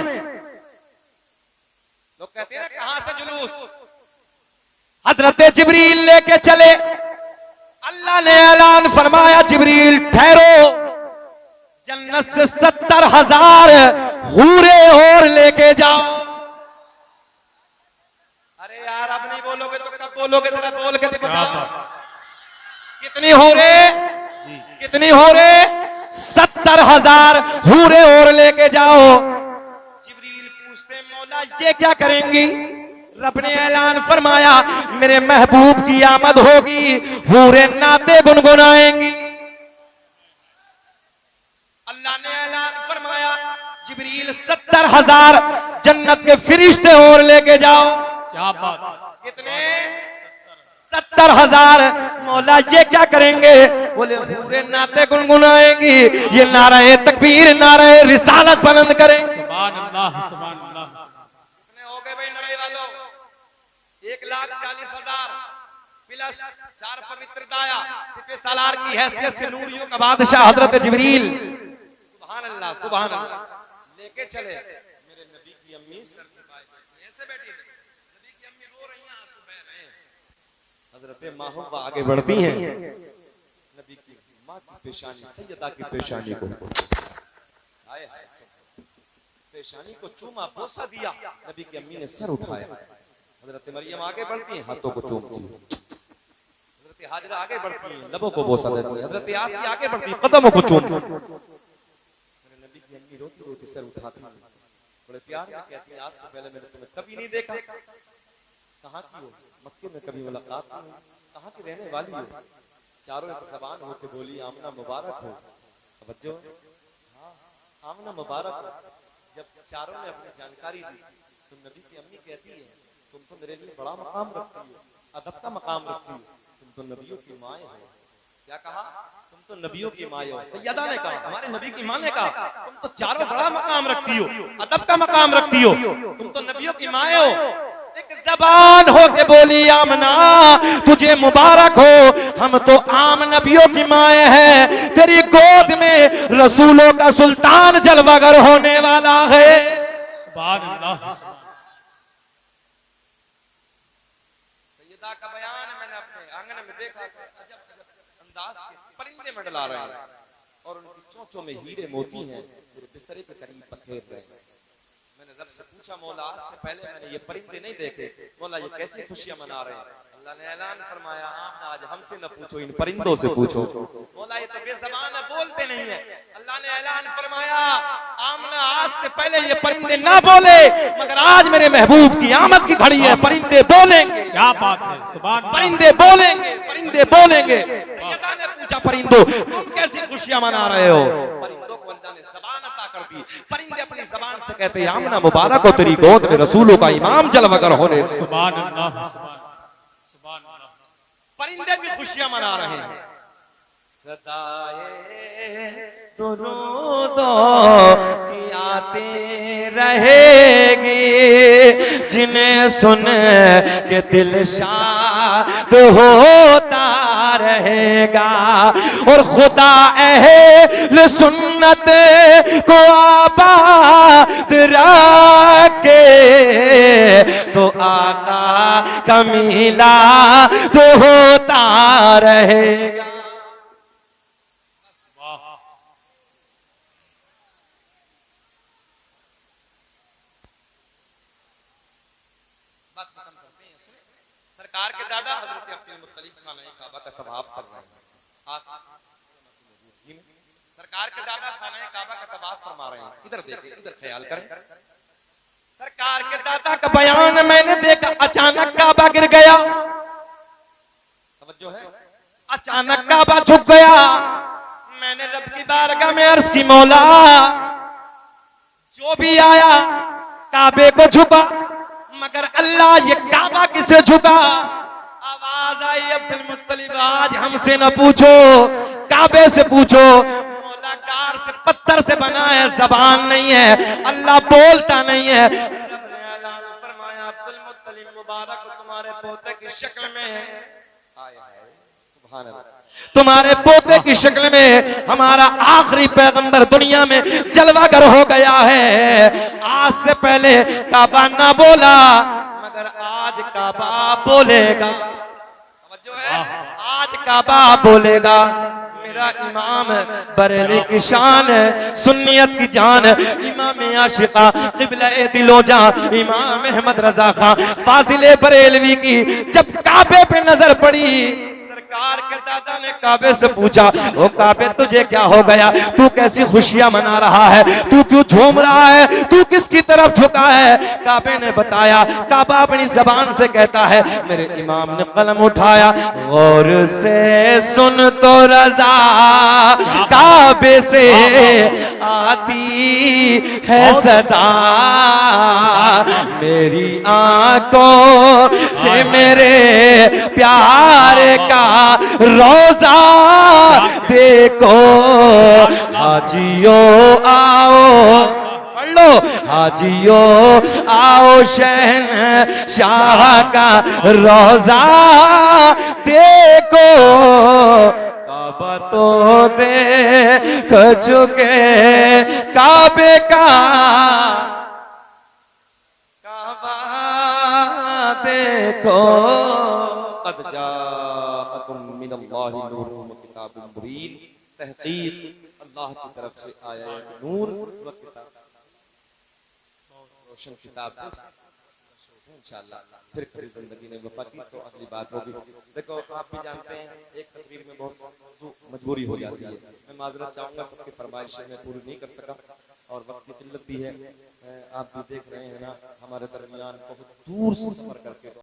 लोग कहते हैं ना कहां से जुलूस? हजरत जिब्रील लेके चले, अल्लाह ने ऐलान फरमाया, जिब्रील ठहरो, जन्नत से 70,000 हूरे और लेके जाओ। अरे यार अब नहीं बोलोगे तो कब बोलोगे? जरा बोल के बताओ, कितनी हूरे, कितनी हूरे? 70,000 हूरे और लेके जाओ। ये क्या करेंगी? रब ने ऐलान फरमाया, मेरे महबूब की आमद होगी, हूरे नाते गुनगुनाएंगी। अल्लाह ने ऐलान फरमाया, जिब्रील 70,000 जन्नत के फरिश्ते और लेके जाओ। क्या बात, कितने? 70,000। मौला ये क्या करेंगे? बोले हूरे नाते गुनगुनाएंगी, ये नारे तकबीर, नारे रिसालत बुलंद करें। सुभान अल्लाह, सुभान अल्लाह। 1,40,000 प्लस 4 पवित्र दाया, सिपे सालार की हैसियत से नूरियों का बादशाह हजरत जिब्रील, सुभान अल्लाह सुभान अल्लाह, लेके चले। मेरे नबी की अम्मी सर झुकाए ऐसे बैठी थी, नबी की अम्मी रो रही हैं, आंसू बह रहे हैं। हजरत महबूबा आगे बढ़ती हैं, नबी की मां की पेशानी, सैयदा की पेशानी को आए, पेशानी को चूमा, बोसा दिया। नबी की अम्मी ने सर उठाया। हजरत मरियम आगे बढ़ती हैं, हाथों को चूमती हैं। हजरत हाजरा आगे बढ़ती हैं, लबों को बोसा देती हैं। हजरत आसिया आगे बढ़ती हैं, कदमों को चूमती हैं। मेरे नबी की अम्मी रोती रोती सर उठाती हैं, बड़े प्यार में कहती हैं, आज से पहले मैंने तुम्हें कभी नहीं देखा, कहाँ की हो? मक्के में कभी मुलाकात नहीं हुई, कहाँ की रहने वाली हो? चारों एक ज़बान होके बोली, आमना मुबारक हो। तवज्जो, हाँ आमना मुबारक हो। जब चारों ने अपनी जानकारी दी तो तो नबी की अम्मी कहती है तुम तो मेरे लिए बड़ा मकाम रखती हो, अदब का मकाम रखती हो, तुम तो नबियों की माए हो। क्या कहा? तुम तो नबियों की माए हो। सैयदा ने कहा, हमारे नबी की माँ ने कहा तुम तो चारों बड़ा मकाम रखती हो, अदब का मकाम रखती हो, तुम तो नबियों की माए हो। एक जबान हो के बोली आमना तुझे मुबारक हो, हम तो आम नबियों की माए हैं, तेरी गोद में रसूलों का सुल्तान जलवागर होने वाला है। सुभान अल्लाह। सैयदा का बयान मैंने अपने आंगन में देखा, अजब अजब अंदाज के परिंदे मंडला रहे हैं और उनकी चोंचों में हीरे मोती हैं, मेरे बिस्तरे के करीब पखेर रहे हैं। मैंने रब से पूछा, मौला आज से पहले मैंने ये परिंदे नहीं देखे, मौला ये कैसी खुशियां मना रहे हैं? अल्लाह ने ऐलान फरमाया, आमना आज हमसे न पूछो, इन परिंदों से पूछो। मौला ये तो बेज़बान है, बोलते नहीं है। अल्लाह ने ऐलान फरमाया, आमना आज से पहले ये परिंदे ना बोले, मगर आज मेरे महबूब की आमद की घड़ी है, परिंदे बोलेंगे। क्या बात है, सुभान अल्लाह। परिंदे बोलेंगे, परिंदे बोलेंगे। सैयदा ने पूछा, परिंदो तुम कैसी खुशियां मना रहे हो? परिंदों को अल्लाह ने ज़बान अता कर दी। परिंदे अपनी ज़बान से कहते हैं, आमना मुबारक हो, तेरी गोद में रसूलों का इमाम जलवागर होने। सुभान अल्लाह, सुभान अल्लाह। परिंदे भी खुशियां मना रहे हैं। सदाए दुरूदो की आती रहेगी, जिन्हें सुन के दिल शाद होता रहेगा, और खुदा अहले सुन्नत को आबाद रखे तो आका का मिलाद होता रहेगा। बात खत्म करते हैं। सुने, सरकार के दादा हजरत अब्दुल मुत्तलिब खाना काबा का तवाफ कर रहे हैं। सरकार के दादा खाना काबा का तवाफ फरमा रहे हैं। इधर देखें, इधर ख्याल करें। सरकार के दादा का बयान मैंने देखा, अचानक काबा गिर गया। तवज्जो है, अचानक काबा झुक गया। मैंने रब की बारगाह में अर्ज की, मौला जो भी आया काबे को झुका, मगर अल्लाह ये काबा किसे झुका? आवाज आई, अब्दुल मुत्तलिब आज हमसे न पूछो, काबे से पूछो। मौला कार से पत्थर से बना है, जबान नहीं है, अल्लाह बोलता नहीं है। रब ने ऐलान फरमाया, अब्दुल मुत्तलिब मुबारक तुम्हारे पोते की शक्ल में है। हाय हाय, सुभान अल्लाह, तुम्हारे पोते की शक्ल में हमारा आखिरी पैगंबर दुनिया में जलवागर हो गया है। आज से पहले काबा ना बोला, मगर आज काबा बोलेगा। समझो है, आज काबा बोलेगा। मेरा इमाम बरेली की शान है, सुन्नियत की जान, इमाम आशिका क़िबला ए दिलो जान, इमाम अहमद रजा खान फाजिले बरेलवी की जब काबे पे नजर पड़ी, सरकार के दादा ने काबे से पूछा, ओ काबे तुझे क्या हो गया? तू कैसी खुशियां मना रहा है? तू क्यों झूम रहा है? तू किसकी तरफ झुका है? काबे ने बताया, काबा अपनी जबान से कहता है, मेरे इमाम ने कलम उठाया, गौर से सुन तो रजा काबे से आती है सदा, मेरी आंखों से मेरे प्यार का रोजा देखो, हाजियो आओ, पढ़ लो, हाजियो आओ शहन शाह का रोजा देखो, काबा तो देख चुके काबे का, काबा देखो, कद जाअकुम मिनल्लाहि नूरुन व किताबुम मुबीन, तहकीक अल्लाह की तरफ से आया एक नूर व किताब, रोशन किताब इंशाअल्लाह। फिर कभी जिंदगी ने वफा की तो अगली बात होगी। देखो आप भी जानते हैं, एक तकरीर में बहुत मजबूरी हो जाती है। मैं माजरत चाहूंगा, सबकी फरमाइशें मैं पूरी नहीं कर सका और वक्त की किल्लत भी है। आप भी देख रहे हैं ना, हमारे दरमियान बहुत दूर से सफर करके